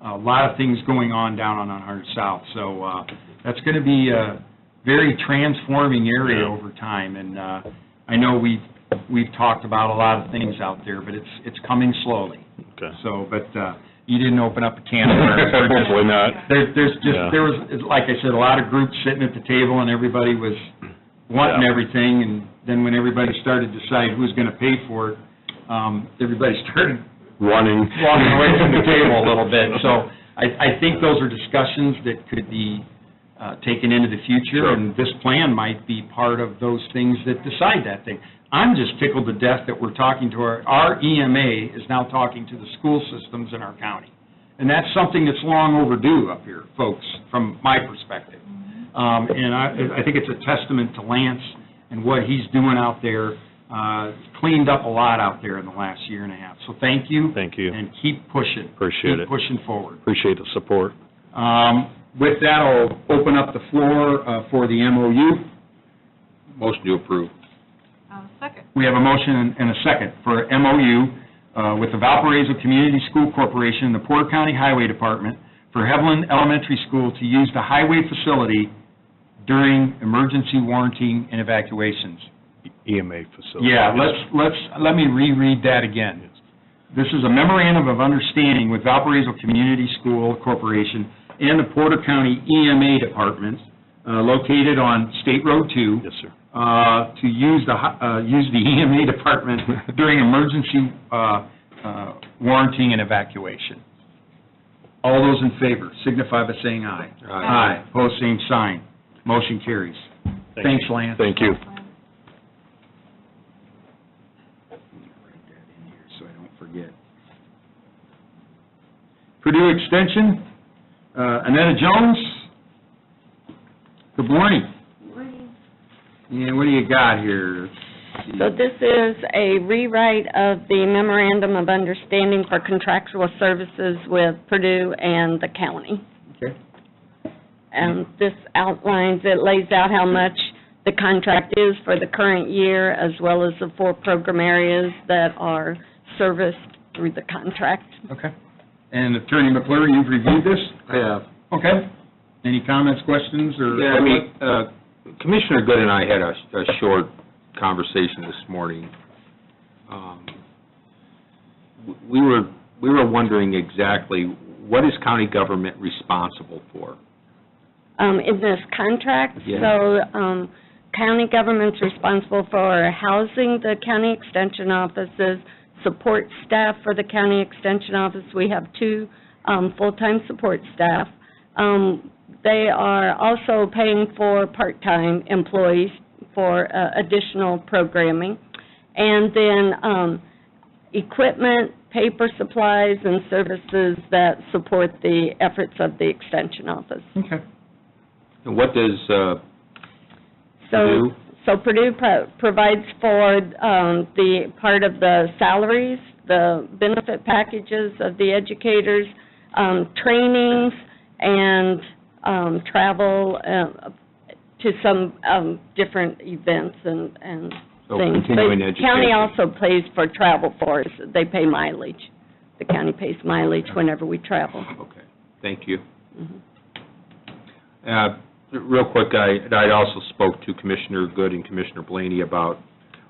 a lot of things going on down on 100 South. So that's going to be very transforming area over time, and I know we've talked about a lot of things out there, but it's coming slowly. Okay. So, but you didn't open up a can of worms. Hopefully not. There was, like I said, a lot of groups sitting at the table, and everybody was wanting Yeah. everything, and then when everybody started to decide who was going to pay for it, everybody started Running. walking away from the table a little bit. So I think those are discussions that could be taken into the future, Sure. and this plan might be part of those things that decide that thing. I'm just tickled to death that we're talking to our EMA is now talking to the school systems in our county. And that's something that's long overdue up here, folks, from my perspective. And I think it's a testament to Lance and what he's doing out there. Cleaned up a lot out there in the last year and a half. So thank you. Thank you. And keep pushing. Appreciate it. Keep pushing forward. Appreciate the support. With that, I'll open up the floor for the MOU. Motion to approve. Second. We have a motion and a second for MOU with the Valparaiso Community School Corporation and the Porter County Highway Department for Heveland Elementary School to use the highway facility during emergency warranting and evacuations. EMA facility. Yeah, let me reread that again. This is a memorandum of understanding with Valparaiso Community School Corporation and the Porter County EMA Department, located on State Road 2. Yes, sir. To use the EMA department during emergency warranting and evacuation. All those in favor signify by saying aye. Aye. Pose same sign. Motion carries. Thanks, Lance. Thank you. Write that in here so I don't forget. Purdue Extension, Annetta Jones. Good morning. And what do you got here? So this is a rewrite of the memorandum of understanding for contractual services with Purdue and the county. Okay. And this outlines, it lays out how much the contract is for the current year, as well as the 4 program areas that are serviced through the contract. Okay. And Attorney McClure, you've reviewed this? I have. Okay. Any comments, questions, or? Yeah, I mean, Commissioner Good and I had a short conversation this morning. We were wondering exactly, what is county government responsible for? In this contract, Yeah. so county government's responsible for housing the county extension offices, support staff for the county extension office. We have 2 full-time support staff. They are also paying for part-time employees for additional programming. And then equipment, paper supplies, and services that support the efforts of the extension office. Okay. And what does Purdue? So Purdue provides for the part of the salaries, the benefit packages of the educators, trainings, and travel to some different events and So things. continuing The education. county also pays for travel for us. They pay mileage. The county pays mileage whenever we travel. Okay, thank you. Mhm. Real quick, I also spoke to Commissioner Good and Commissioner Blaney about,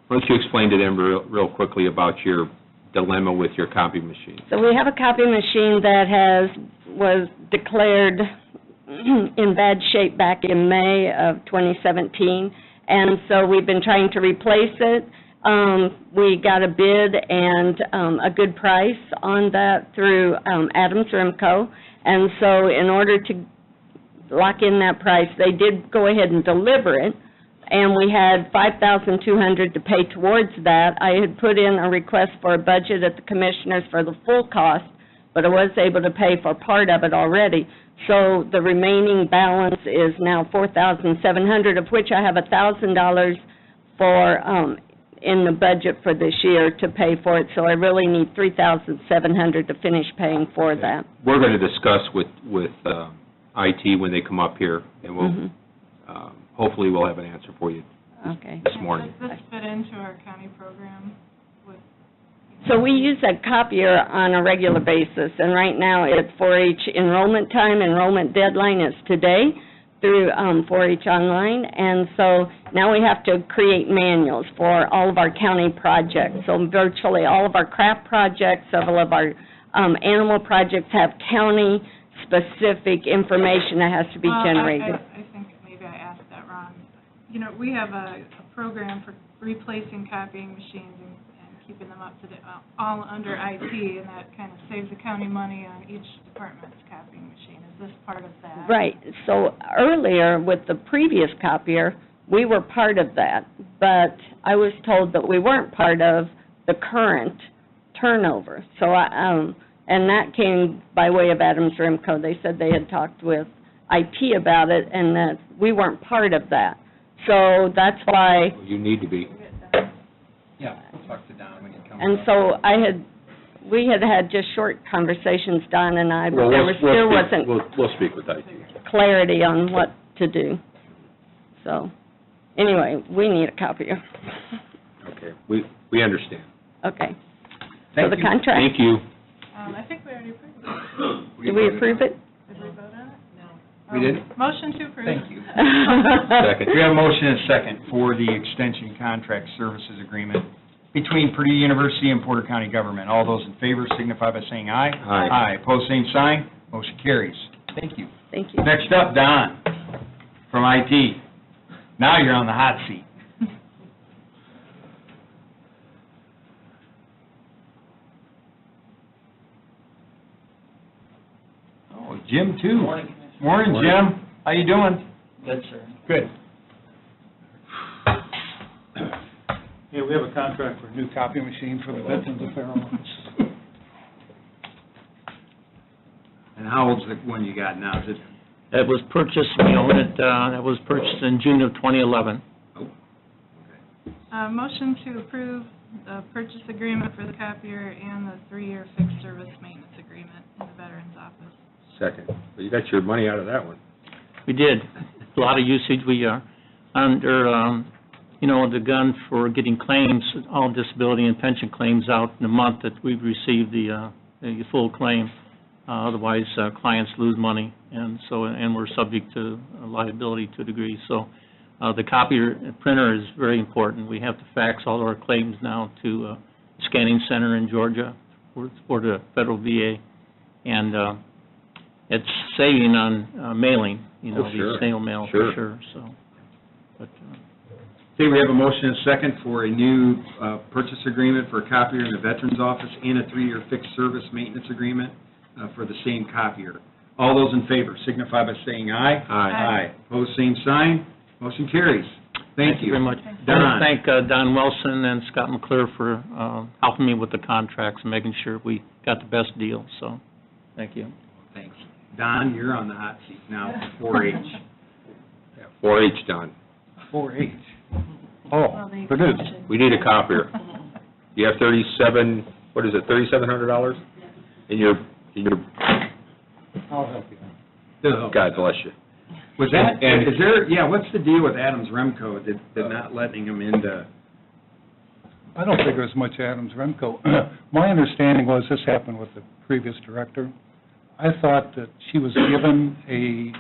why don't you explain to them real quickly about your dilemma with your copy machine? So we have a copy machine that was declared in bad shape back in May of 2017, and so we've been trying to replace it. We got a bid and a good price on that through Adams Rimco, and so in order to lock in that price, they did go ahead and deliver it, and we had $5,200 to pay towards that. I had put in a request for a budget at the Commissioners for the full cost, but I was able to pay for part of it already. So the remaining balance is now $4,700, of which I have $1,000 for in the budget for this year to pay for it. So I really need $3,700 to finish paying for that. We're going to discuss with IT when they come up here, and we'll, hopefully we'll have an answer for you Okay. this morning. Does this fit into our county program with? So we use a copier on a regular basis, and right now it's 4-H enrollment time. Enrollment deadline is today through 4-H Online, and so now we have to create manuals for all of our county projects. So virtually all of our craft projects, several of our animal projects have county-specific information that has to be generated. I think maybe I asked that wrong. You know, we have a program for replacing copying machines and keeping them up to date, all under IT, and that kind of saves the county money on each department's copying machine. Is this part of that? Right. So earlier, with the previous copier, we were part of that, but I was told that we weren't part of the current turnover. So and that came by way of Adams Remco. They said they had talked with IT about it, and that we weren't part of that. So that's why. You need to be. Yeah, we'll talk to Don when he comes And up. so we had just short conversations, Don and I, but there still wasn't We'll speak with IT. clarity on what to do. So, anyway, we need a copier. Okay, we understand. Okay. Thank So the you. contract. Thank you. I think we already approved it. Did we approve it? Did we vote on it? No. We did? Motion to approve. Thank you. Second. We have a motion and a second for the extension contract services agreement between Purdue University and Porter County Government. All those in favor signify by saying aye. Aye. Aye, pose same sign, motion carries. Thank you. Thank you. Next up, Don from IT. Now you're on the hot seat. Oh, Jim too. Morning, Commissioner. Morning, Jim. How you doing? Good, sir. Good. Yeah, we have a contract for a new copy machine for the Veterans Affairs Office. And how old's the one you got now? Is it? It was purchased, we own it, it was purchased in June of 2011. Motion to approve the purchase agreement for the copier and the 3-year fixed service maintenance agreement in the Veterans Office. Second. Well, you got your money out of that one. We did, a lot of usage, we are under, the gun for getting claims, all disability and pension claims out in a month that we've received the full claim. Otherwise, clients lose money, and we're subject to liability to a degree. So the copier printer is very important. We have to fax all of our claims now to a scanning center in Georgia for the federal VA, and it's saving on mailing, Oh, sure. the snail mail Sure. for sure. So, but Okay, we have a motion and a second for a new purchase agreement for a copier in the Veterans Office and a 3-year fixed service maintenance agreement for the same copier. All those in favor signify by saying aye. Aye. Aye. Pose same sign, motion carries. Thank you. very much. I want to thank Don Wilson and Scott McClure for helping me with the contracts and making sure we got the best deal, so thank you. Thanks. Don, you're on the hot seat now, 4-H. Yeah, 4-H done. 4-H. Well, the Purdue. extension. We need a copier. You have $3,700 in your, I'll help you. God bless you. Was that, And- is there, what's the deal with Adams Remco, that not letting him into? I don't think there's much Adams Remco. My understanding was this happened with the previous director. I thought that she was given a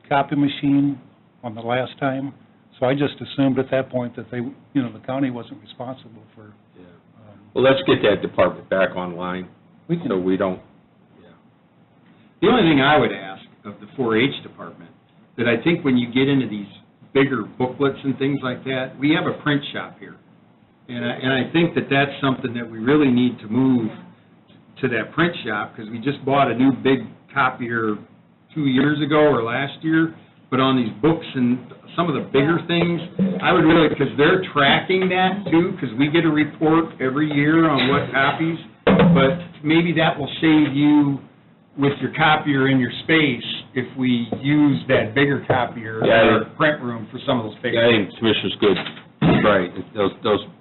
copy machine on the last time, so I just assumed at that point that the county wasn't responsible for. Well, let's get that department back online, We can. so we don't, The only thing I would ask of the 4-H department, that I think when you get into these bigger booklets and things like that, we have a print shop here. And I think that that's something that we really need to move to that print shop, because we just bought a new big copier 2 years ago or last year, but on these books and some of the bigger things, I would really, because they're tracking that too, because we get a report every year on what copies, but maybe that will save you with your copier in your space if we use that bigger copier in Yeah, our print room for some of those bigger I things. think Commissioner's good, right.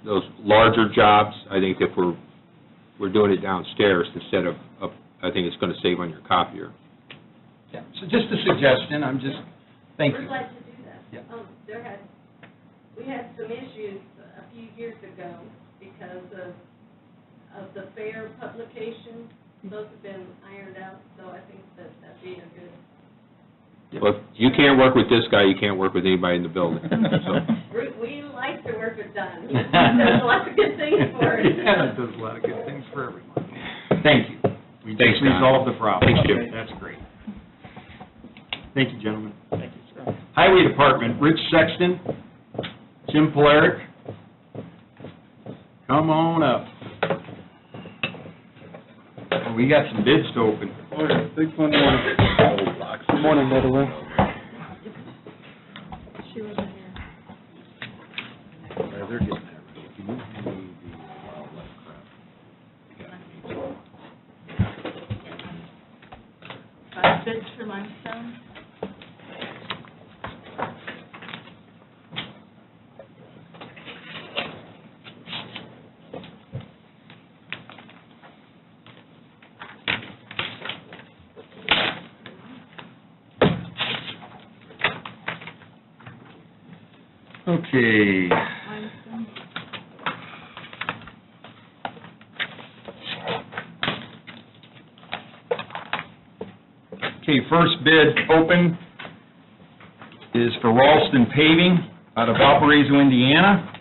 Those larger jobs, I think if we're doing it downstairs instead of, I think it's going to save on your copier. Yeah, so just a suggestion, thank you. We're glad to do that. Yeah. We had some issues a few years ago because of the fair publication. Those have been ironed out, so I think that'd be a good Well, if you can't work with this guy, you can't work with anybody in the building, so. We like to work with Don. He does lots of good things for us. Yeah, it does a lot of good things for everyone. Thank you. We Thanks, just Don. resolved the problem. Thank you. That's great. Thank you, gentlemen. Thank you, sir. Highway Department, Rich Sexton, Jim Polaric. Come on up. We got some bids to open. Big fun morning. Good morning, by the way. She wasn't here. They're getting that ready. Can you hand me the wildlife crap? 5 bids for limestone? Okay. Limestone. Okay, first bid open is for Ralston Paving out of Valparaiso, Indiana.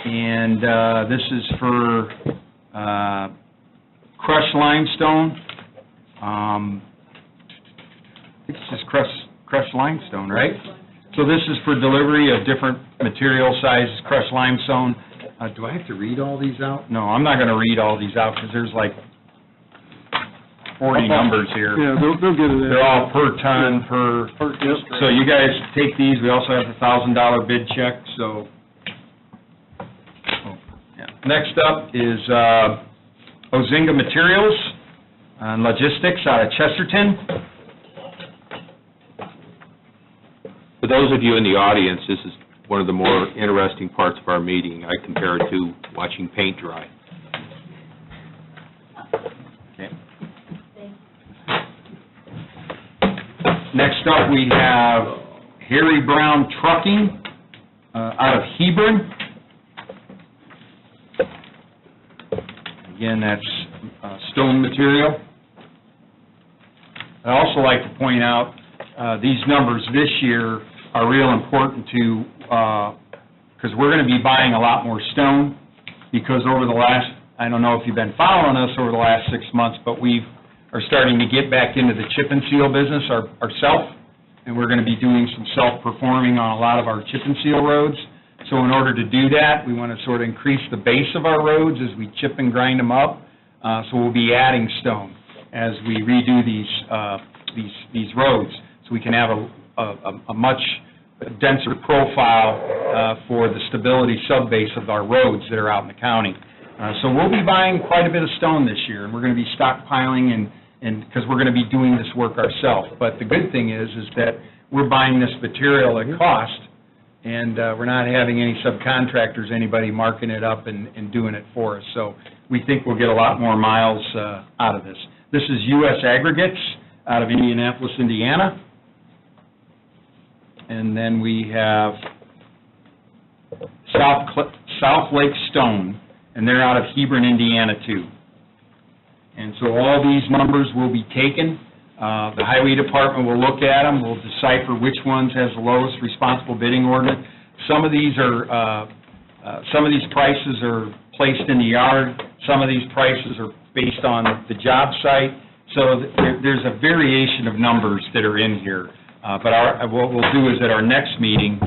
And this is for crushed limestone. I think it's just crushed limestone, right? So this is for delivery of different material sizes, crushed limestone. Do I have to read all these out? No, I'm not going to read all these out because there's like 40 numbers here. Yeah, they'll get it. They're all per ton, per, so you guys take these, we also have the $1,000 bid check, so. Yeah. Next up is Ozinga Materials and Logistics out of Chesterton. For those of you in the audience, this is one of the more interesting parts of our meeting. I compare it to watching paint dry. Okay. Next up, we have Harry Brown Trucking out of Hebron. Again, that's stone material. I'd also like to point out these numbers this year are real important to, because we're going to be buying a lot more stone, because over the last, I don't know if you've been following us over the last 6 months, but we are starting to get back into the chip and seal business ourselves, and we're going to be doing some self-performing on a lot of our chip and seal roads. So in order to do that, we want to sort of increase the base of our roads as we chip and grind them up. So we'll be adding stone as we redo these roads, so we can have a much denser profile for the stability subbase of our roads that are out in the county. So we'll be buying quite a bit of stone this year, and we're going to be stockpiling, and because we're going to be doing this work ourselves. But the good thing is that we're buying this material at cost, and we're not having any subcontractors, anybody marking it up and doing it for us. So we think we'll get a lot more miles out of this. This is U.S. Aggregates out of Indianapolis, Indiana. And then we have South Lake Stone, and they're out of Hebron, Indiana, too. And so all these numbers will be taken. The Highway Department will look at them, will decipher which ones has the lowest responsible bidding ordinance. Some of these prices are placed in the yard. Some of these prices are based on the job site. So there's a variation of numbers that are in here. But what we'll do is at our next meeting,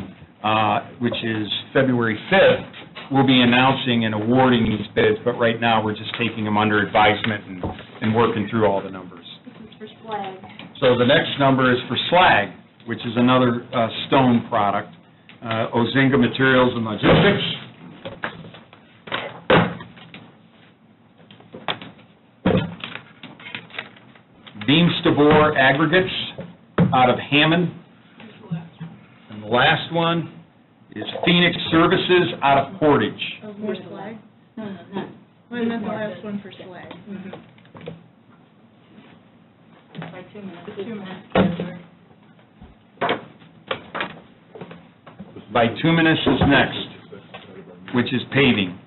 which is February 5th, we'll be announcing and awarding these bids, but right now we're just taking them under advisement and working through all the numbers. This is for slag. So the next number is for slag, which is another stone product, Ozinga Materials and Logistics. Beam-Stabor Aggregates out of Hammond. And the last one is Phoenix Services out of Portage. For slag? No. Well, I meant the last one for slag. By 2 minutes. 2 minutes. Bituminous is next, which is paving.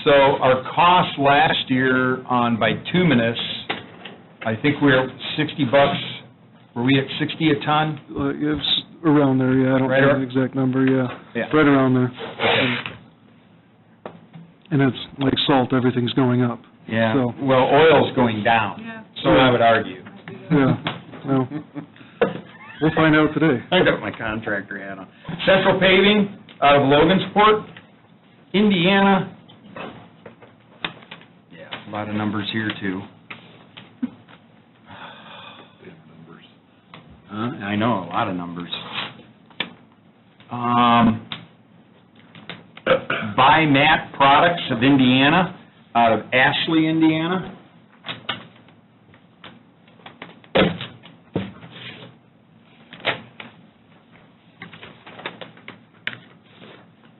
So So our cost last year on bituminous, I think we were $60. Were we at 60 a ton? It's around there, yeah, I don't Right have around- the exact number, yeah. Yeah. Right around there. Okay. And it's like salt, everything's going up. Yeah, So- well, oil's going down, Yeah. so I would argue. Yeah, well, we'll find out today. I got my contractor hat on. Central Paving out of Logansport, Indiana. Yeah, a lot of numbers here, too. I know, a lot of numbers. Buy Mat Products of Indiana, out of Ashley, Indiana.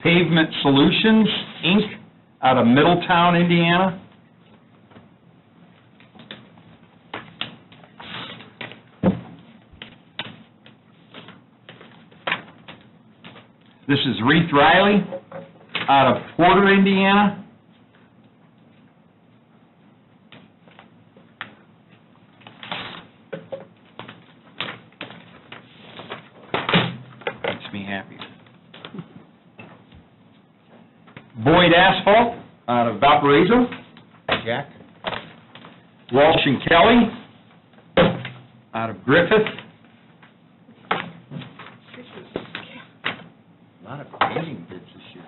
Pavement Solutions, Inc., out of Middletown, Indiana. This is Reith Riley, out of Porter, Indiana. Makes me happy. Boyd Asphalt, out of Valparaiso. Jack. Walsh and Kelly, out of Griffith. A lot of paving bids this year.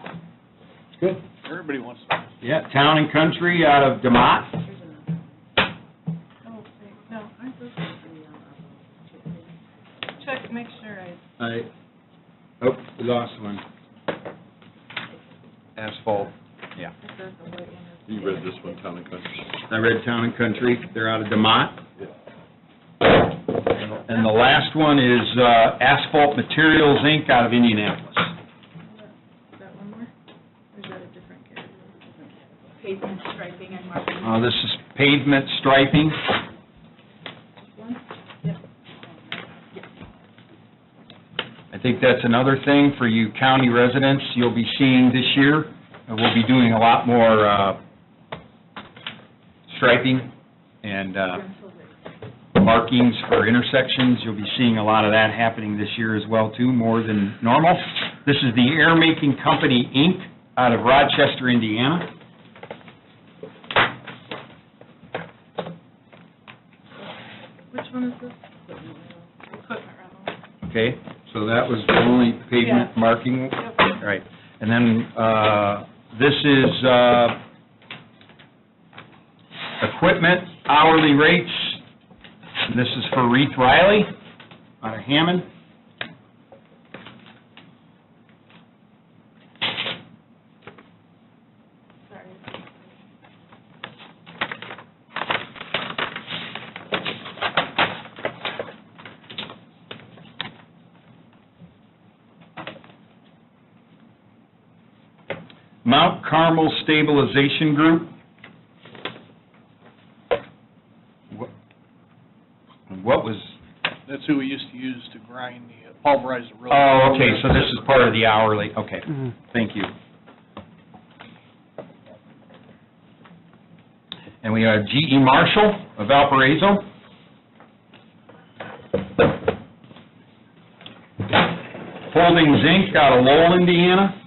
It's good. Everybody wants Yeah, Town and Country out of DeMott. Oh, wait, no, aren't those? Check, make sure We lost one. Asphalt, yeah. You read this one, Town and Country? I read Town and Country, they're out of DeMott. And the last one is Asphalt Materials, Inc., out of Indianapolis. Is that one more? Or is that a different category? Pavement striping and marking. This is pavement striping. One? Yep. I think that's another thing for you county residents you'll be seeing this year. We'll be doing a lot more striping and markings for intersections. You'll be seeing a lot of that happening this year as well, too, more than normal. This is the Air Making Company, Inc., out of Rochester, Indiana. Which one is this? Equipment rental. Okay, so that was the only pavement Yeah. marking. Yep. Right. And then this is equipment hourly rates. And this is for Reith Riley out of Hammond. Sorry. Mount Carmel Stabilization Group. What was, That's who we used to use to grind the, pulverize the road. oh, okay, so this is part of the hourly, okay, thank you. And we have G.E. Marshall of Valparaiso. Holdings, Inc., out of Lowell, Indiana.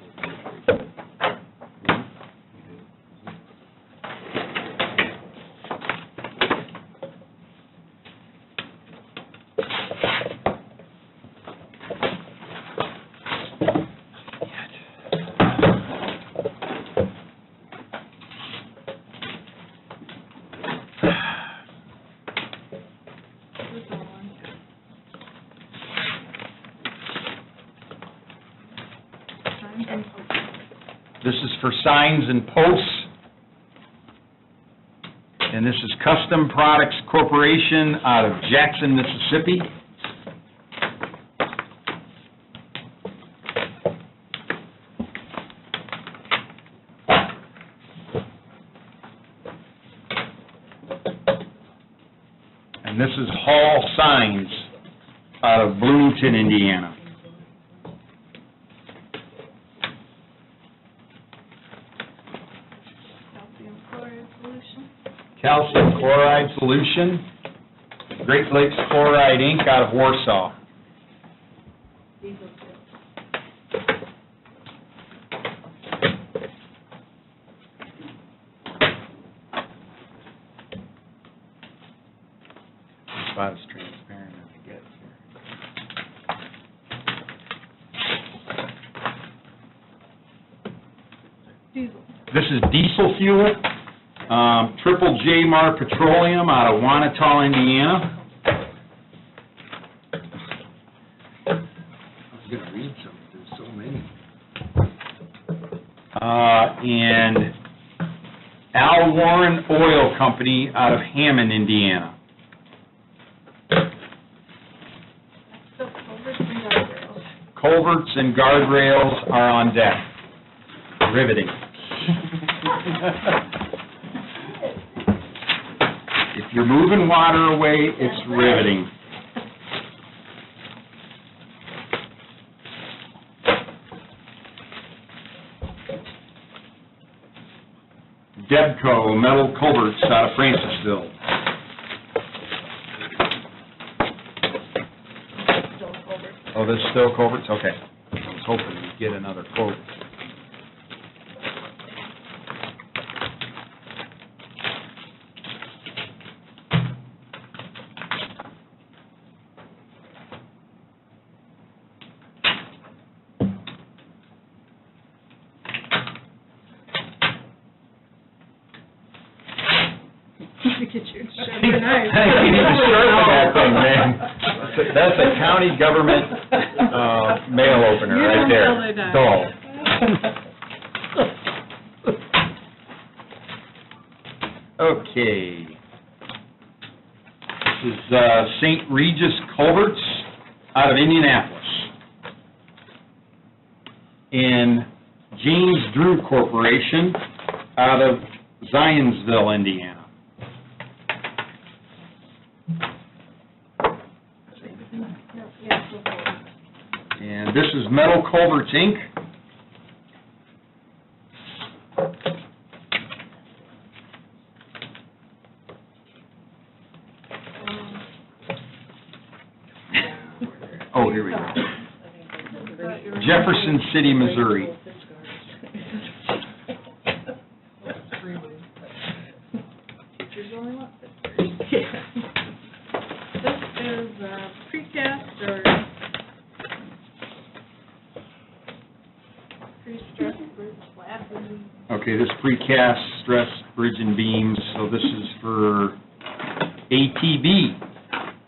This is for signs and posts. And this is Custom Products Corporation out of Jackson, Mississippi. And this is Hall Signs out of Bloomington, Indiana. calcium chloride solution, Great Lakes Chloride, Inc., out of Warsaw. It's about as transparent as it gets here. Diesel. This is diesel fuel, Triple J Mar Petroleum out of Wanatah, Indiana. I was going to read some, there's so many. And Al Warren Oil Company out of Hammond, Indiana. So culverts and guardrails. Culverts and guardrails are on deck. Riveting. If you're moving water away, it's riveting. Debco Metal Culverts out of Francisville. Oh, this is still culverts? Okay. I was hoping we'd get another quote. That's a county government mail opener right there. Dull. Okay. This is St. Regis Culverts out of Indianapolis. And James Drew Corporation out of Zionsville, Indiana. And this is Metal Culverts, Inc. Oh, here we go. Jefferson City, Missouri. This is precast or pre-stressed slab. Okay, this precast stress bridge and beams, so this is for ATB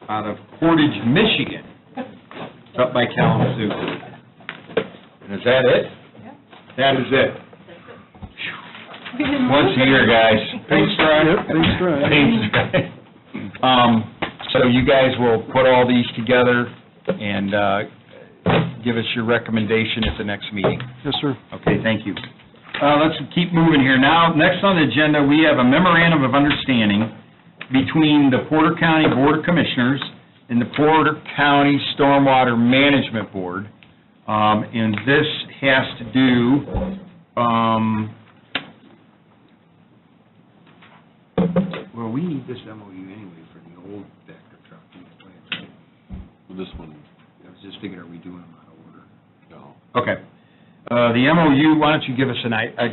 out of Portage, Michigan. It's up by Kalamazoo. And is that it? Yeah. That is it. Once a year, guys. Paint dry. Yep, paint's dry. Paint's dry. So you guys will put all these together and give us your recommendation at the next meeting. Yes, sir. Okay, thank you. Let's keep moving here. Now, next on the agenda, we have a memorandum of understanding between the Porter County Board of Commissioners and the Porter County Stormwater Management Board. And this has to do, well, we need this MOU anyway for the old Vector truck. This one, I was just thinking, are we doing them out of order? no. Okay. The MOU, why don't you give us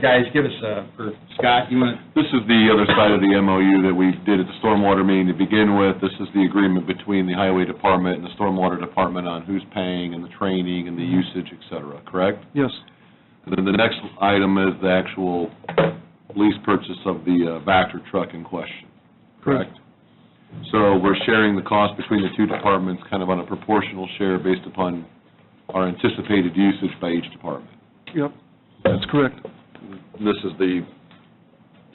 guys, give us, or Scott, you want to? This is the other side of the MOU that we did at the stormwater meeting to begin with. This is the agreement between the Highway Department and the Stormwater Department on who's paying and the training and the usage, et cetera, correct? Yes. And then the next item is the actual lease purchase of the Vector truck in question, correct? So we're sharing the cost between the two departments kind of on a proportional share based upon our anticipated usage by each department. Yep, that's correct. This is the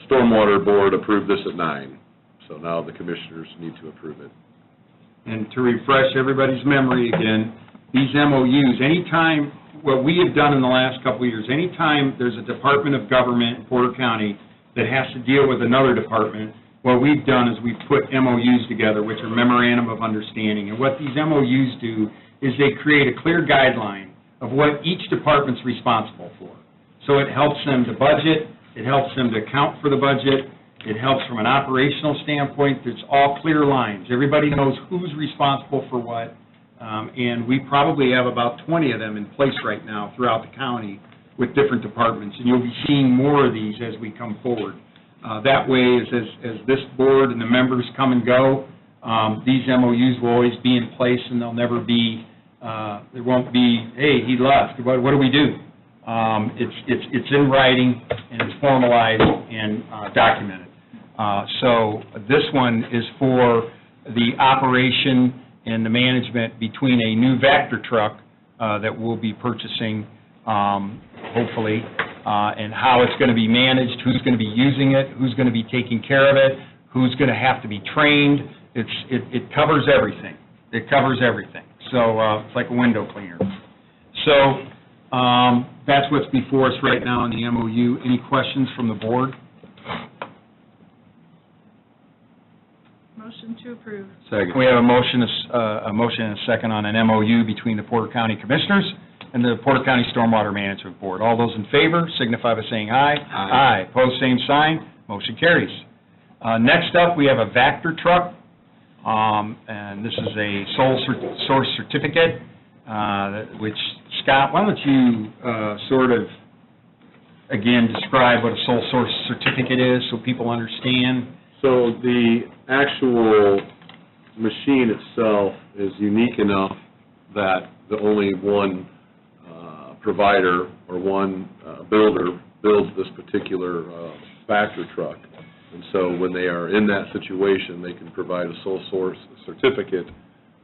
Stormwater Board approved this at 9, so now the commissioners need to approve it. And to refresh everybody's memory again, these MOUs, anytime, what we have done in the last couple of years, anytime there's a department of government in Porter County that has to deal with another department, what we've done is we've put MOUs together, which are memorandum of understanding. And what these MOUs do is they create a clear guideline of what each department's responsible for. So it helps them to budget, it helps them to account for the budget, It helps from an operational standpoint. There's all clear lines. Everybody knows who's responsible for what, and we probably have about 20 of them in place right now throughout the county with different departments, and you'll be seeing more of these as we come forward. That way, as this board and the members come and go, these MOUs will always be in place, and they'll never be, there won't be, hey, he left, what do we do? It's in writing, and it's formalized and documented. So this one is for the operation and the management between a new Vector truck that we'll be purchasing, hopefully, and how it's going to be managed, who's going to be using it, who's going to be taking care of it, who's going to have to be trained. It covers everything. It covers everything. So it's like a window cleaner. So that's what's before us right now in the MOU. Any questions from the board? Motion to approve. Second. We have a motion and a second on an MOU between the Porter County Commissioners and the Porter County Stormwater Management Board. All those in favor signify by saying aye. Aye. Pose same sign. Motion carries. Next up, we have a Vector truck, and this is a sole source certificate, which, Scott, why don't you sort of, again, describe what a sole source certificate is so people understand? So the actual machine itself is unique enough that the only one provider or one builder builds this particular Vector truck. And so when they are in that situation, they can provide a sole source certificate,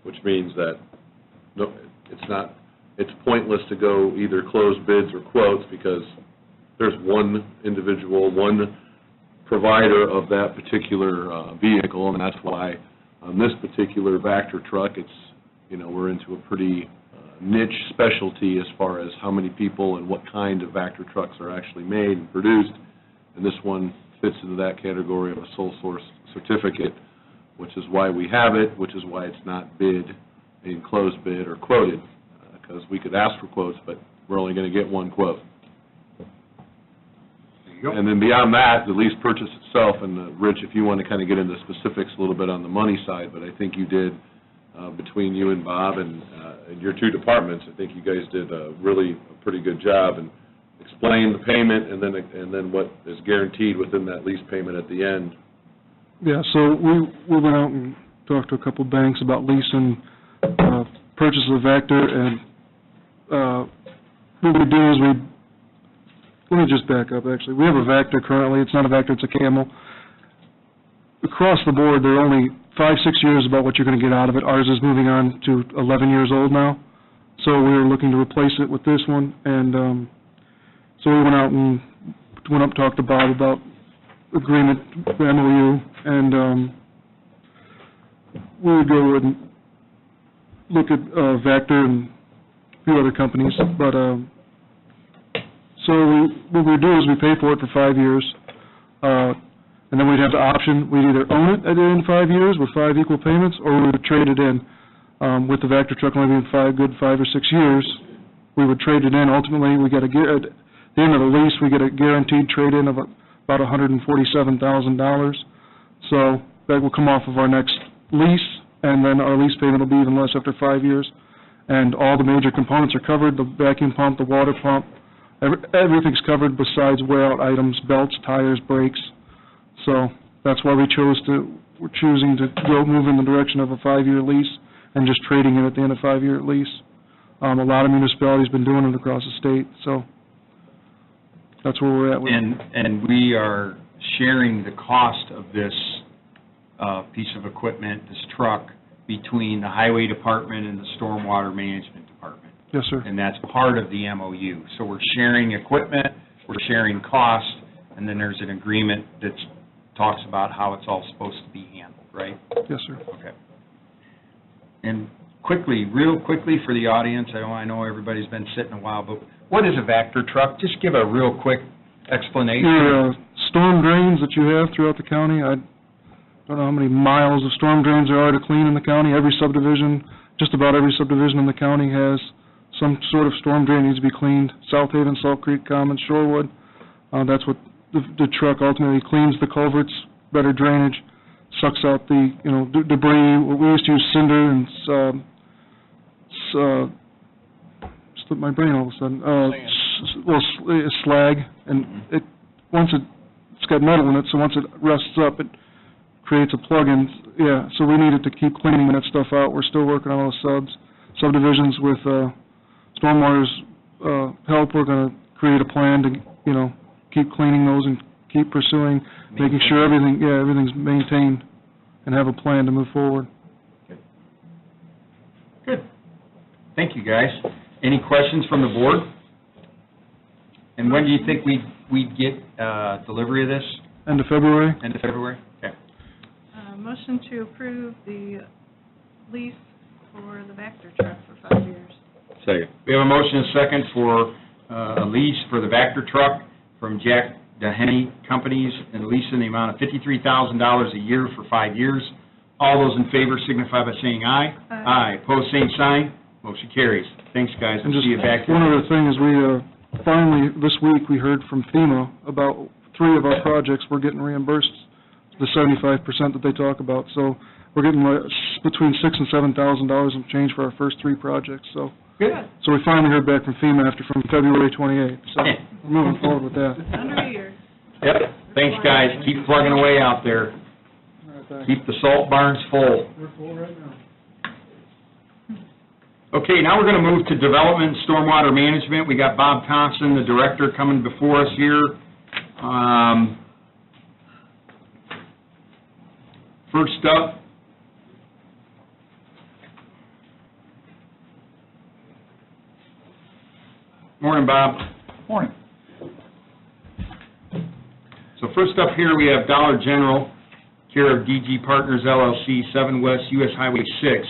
which means that no, it's pointless to go either close bids or quotes because there's one individual, one provider of that particular vehicle, and that's why on this particular Vector truck, it's, we're into a pretty niche specialty as far as how many people and what kind of Vector trucks are actually made and produced, and this one fits into that category of a sole source certificate, which is why we have it, which is why it's not bid, in closed bid or quoted, because we could ask for quotes, but we're only going to get one quote. And then beyond that, the lease purchase itself, and Rich, if you want to kind of get into specifics a little bit on the money side, but I think you did, between you and Bob and your two departments, I think you guys did a pretty good job and explained the payment and then what is guaranteed within that lease payment at the end. Yeah, so we went out and talked to a couple banks about leasing, purchase of Vector, and what we do is let me just back up, actually. We have a Vector currently. It's not a Vector, it's a Camel. Across the board, they're only 5-6 years about what you're going to get out of it. Ours is moving on to 11 years old now. So we were looking to replace it with this one, and so we went out and talked to Bob about agreement, the MOU, and we would go and look at Vector and a few other companies, but so what we do is we pay for it for 5 years, and then we'd have the option, we'd either own it at the end of 5 years with 5 equal payments, or we would trade it in. With the Vector truck only being 5 or 6 years, we would trade it in. Ultimately, we get at the end of the lease, we get a guaranteed trade-in of about $147,000. So that will come off of our next lease, and then our lease payment will be even less after 5 years. And all the major components are covered, the vacuum pump, the water pump, everything's covered besides wear-out items, belts, tires, brakes. So that's why we're choosing to move in the direction of a 5-year lease and just trading it at the end of 5-year lease. A lot of municipalities have been doing it across the state, so that's where we're at with it. And we are sharing the cost of this piece of equipment, this truck, between the Highway Department and the Stormwater Management Department. Yes, sir. And that's part of the MOU. So we're sharing equipment, we're sharing cost, and then there's an agreement that talks about how it's all supposed to be handled, right? Yes, sir. Okay. And real quickly for the audience, I know everybody's been sitting a while, but what is a Vector truck? Just give a real quick explanation. Your storm drains that you have throughout the county, I don't know how many miles of storm drains there are to clean in the county. Every subdivision, just about every subdivision in the county has some sort of storm drain needs to be cleaned. South Haven, Salt Creek, Commons, Shorewood. That's what the truck ultimately cleans the culverts, better drainage, sucks out the, debris. We used to use cinder and, slipped my brain all of a sudden. Slag, and it's got metal in it, so once it rusts up, it creates a plug-in. Yeah, so we needed to keep cleaning that stuff out. We're still working on those subdivisions with Stormwater's help. We're going to create a plan to, keep cleaning those and keep pursuing, making sure everything's maintained and have a plan to move forward. Good. Thank you, guys. Any questions from the board? And when do you think we'd get delivery of this? End of February. End of February? Okay. Motion to approve the lease for the Vector truck for 5 years. Second. We have a motion and a second for a lease for the Vector truck from Jack Deheny Companies, and a lease in the amount of $53,000 a year for 5 years. All those in favor signify by saying aye. Aye. Pose same sign. Motion carries. Thanks, guys. And We'll see you back here. one other thing is we, finally, this week, we heard from FEMA about 3 of our projects we're getting reimbursed the 75% that they talk about. So we're getting between $6,000 and $7,000 in change for our first 3 projects. So good. So we finally heard back from FEMA from February 28th. So we're moving forward with that. Under a year. Yep. Thanks, guys. Keep plugging away out there. Keep the salt barns full. They're full right now. Okay, now we're going to move to development and stormwater management. We got Bob Thompson, the director, coming before us here. First up, morning, Bob. Morning. So first up here, we have Dollar General, care of DG Partners LLC, 7 West US Highway 6.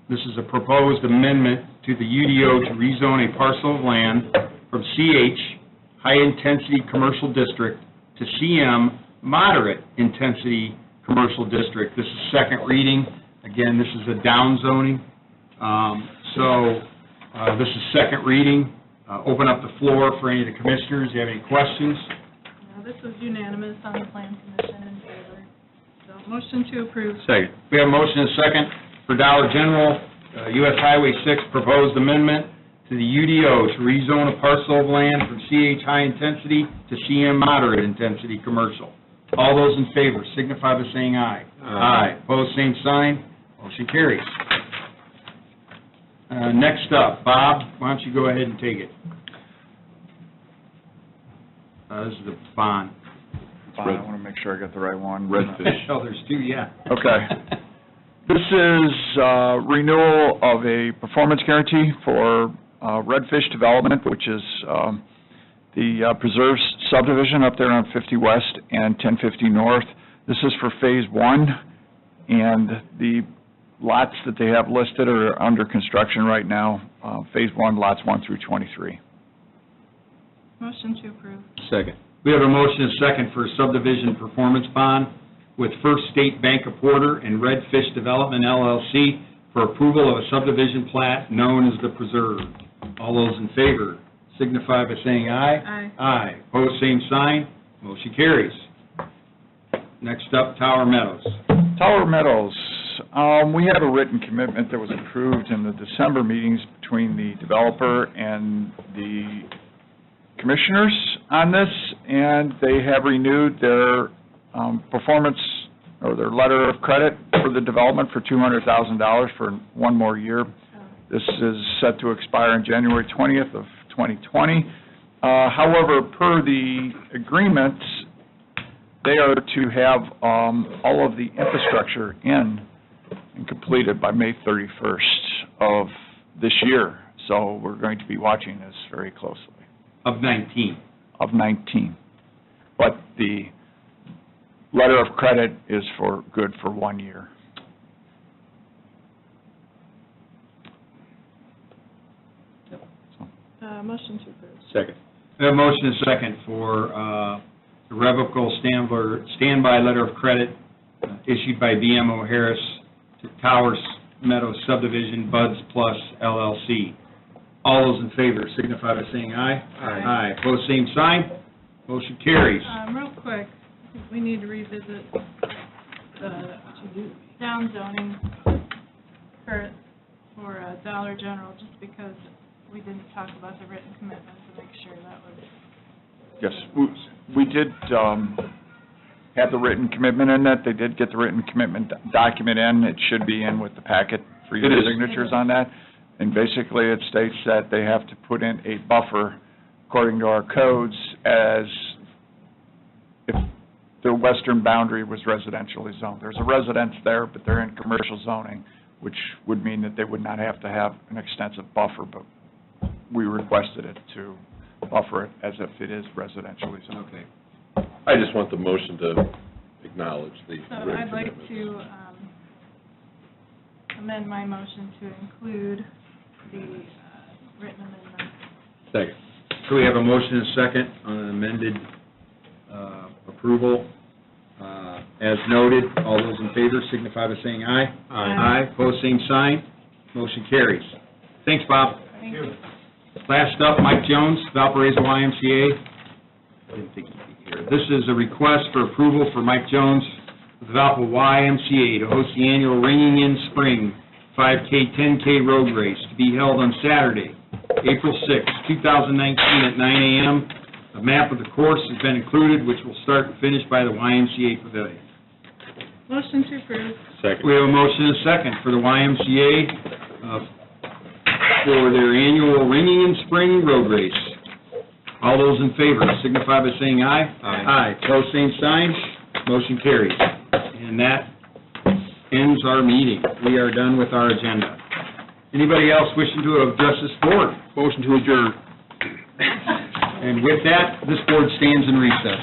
This is a proposed amendment to the UDO to rezone a parcel of land from CH, High Intensity Commercial District, to CM, Moderate Intensity Commercial District. This is second reading. Again, this is a down zoning. This is second reading. Open up the floor for any of the commissioners. Do you have any questions? No, this was unanimous on the plan commission in favor. So motion to approve. Second. We have a motion and a second for Dollar General, US Highway 6 proposed amendment to the UDO to rezone a parcel of land from CH High Intensity to CM Moderate Intensity Commercial. All those in favor signify by saying aye. Aye. Opposed, same sign. Motion carries. Next up, Bob, why don't you go ahead and take it? This is the bond. I want to make sure I got the right one. Redfish. Oh, there's 2, yeah. Okay. This is renewal of a performance guarantee for Redfish Development, which is the Preserves subdivision up there on 50 West and 1050 North. This is for Phase 1, and the lots that they have listed are under construction right now, Phase 1, lots 1 through 23. Motion to approve. Second. We have a motion and a second for a subdivision performance bond with First State Bank of Porter and Redfish Development LLC for approval of a subdivision plat known as the Preserve. All those in favor signify by saying aye. Aye. Aye. Opposed, same sign. Motion carries. Next up, Tower Meadows. Tower Meadows, we had a written commitment that was approved in the December meetings between the developer and the commissioners on this, and they have renewed their performance, or their letter of credit for the development for $200,000 for 1 more year. This is set to expire on January 20th of 2020. However, per the agreement, they are to have all of the infrastructure in and completed by May 31st of this year. So we're going to be watching this very closely. Of 19. Of 19. But the letter of credit is for good for 1 year. Motion to approve. Second. We have a motion and a second for the revocable standby letter of credit issued by BMO Harris to Tower Meadows Subdivision Buds Plus LLC. All those in favor signify by saying aye. Aye. Aye. Opposed, same sign. Motion carries. Real quick, We need to revisit the downzoning for Dollar General, just because we didn't talk about the written commitment to make sure that was... Yes, we did have the written commitment in that. They did get the written commitment document in. It should be in with the packet for your It is. signatures on that. And basically, it states that they have to put in a buffer, according to our codes, as if their western boundary was residentially zoned. There's a residence there, but they're in commercial zoning, which would mean that they would not have to have an extensive buffer, but we requested it to buffer it as if it is residentially zoned. Okay. I just want the motion to acknowledge the So written I'd like commitments. to amend my motion to include the written amendment. Second. So we have a motion and a second on an amended approval. As noted, all those in favor signify by saying aye. Aye. Pose same sign. Motion carries. Thanks, Bob. Thank you. Last up, Mike Jones, Valparaiso YMCA. Didn't think he'd be here. This is a request for approval for Mike Jones of the Valpo YMCA to host the annual Ringing in Spring 5K, 10K road race to be held on Saturday, April 6, 2019 at 9 a.m. A map of the course has been included, which will start and finish by the YMCA Pavilion. Motion to approve. Second. We have a motion and a second for the YMCA for their annual Ringing in Spring road race. All those in favor signify by saying aye. Aye. Pose same sign. Motion carries. And that ends our meeting. We are done with our agenda. Anybody else wishing to address this board? Motion to adjourn. And with that, this board stands in recess.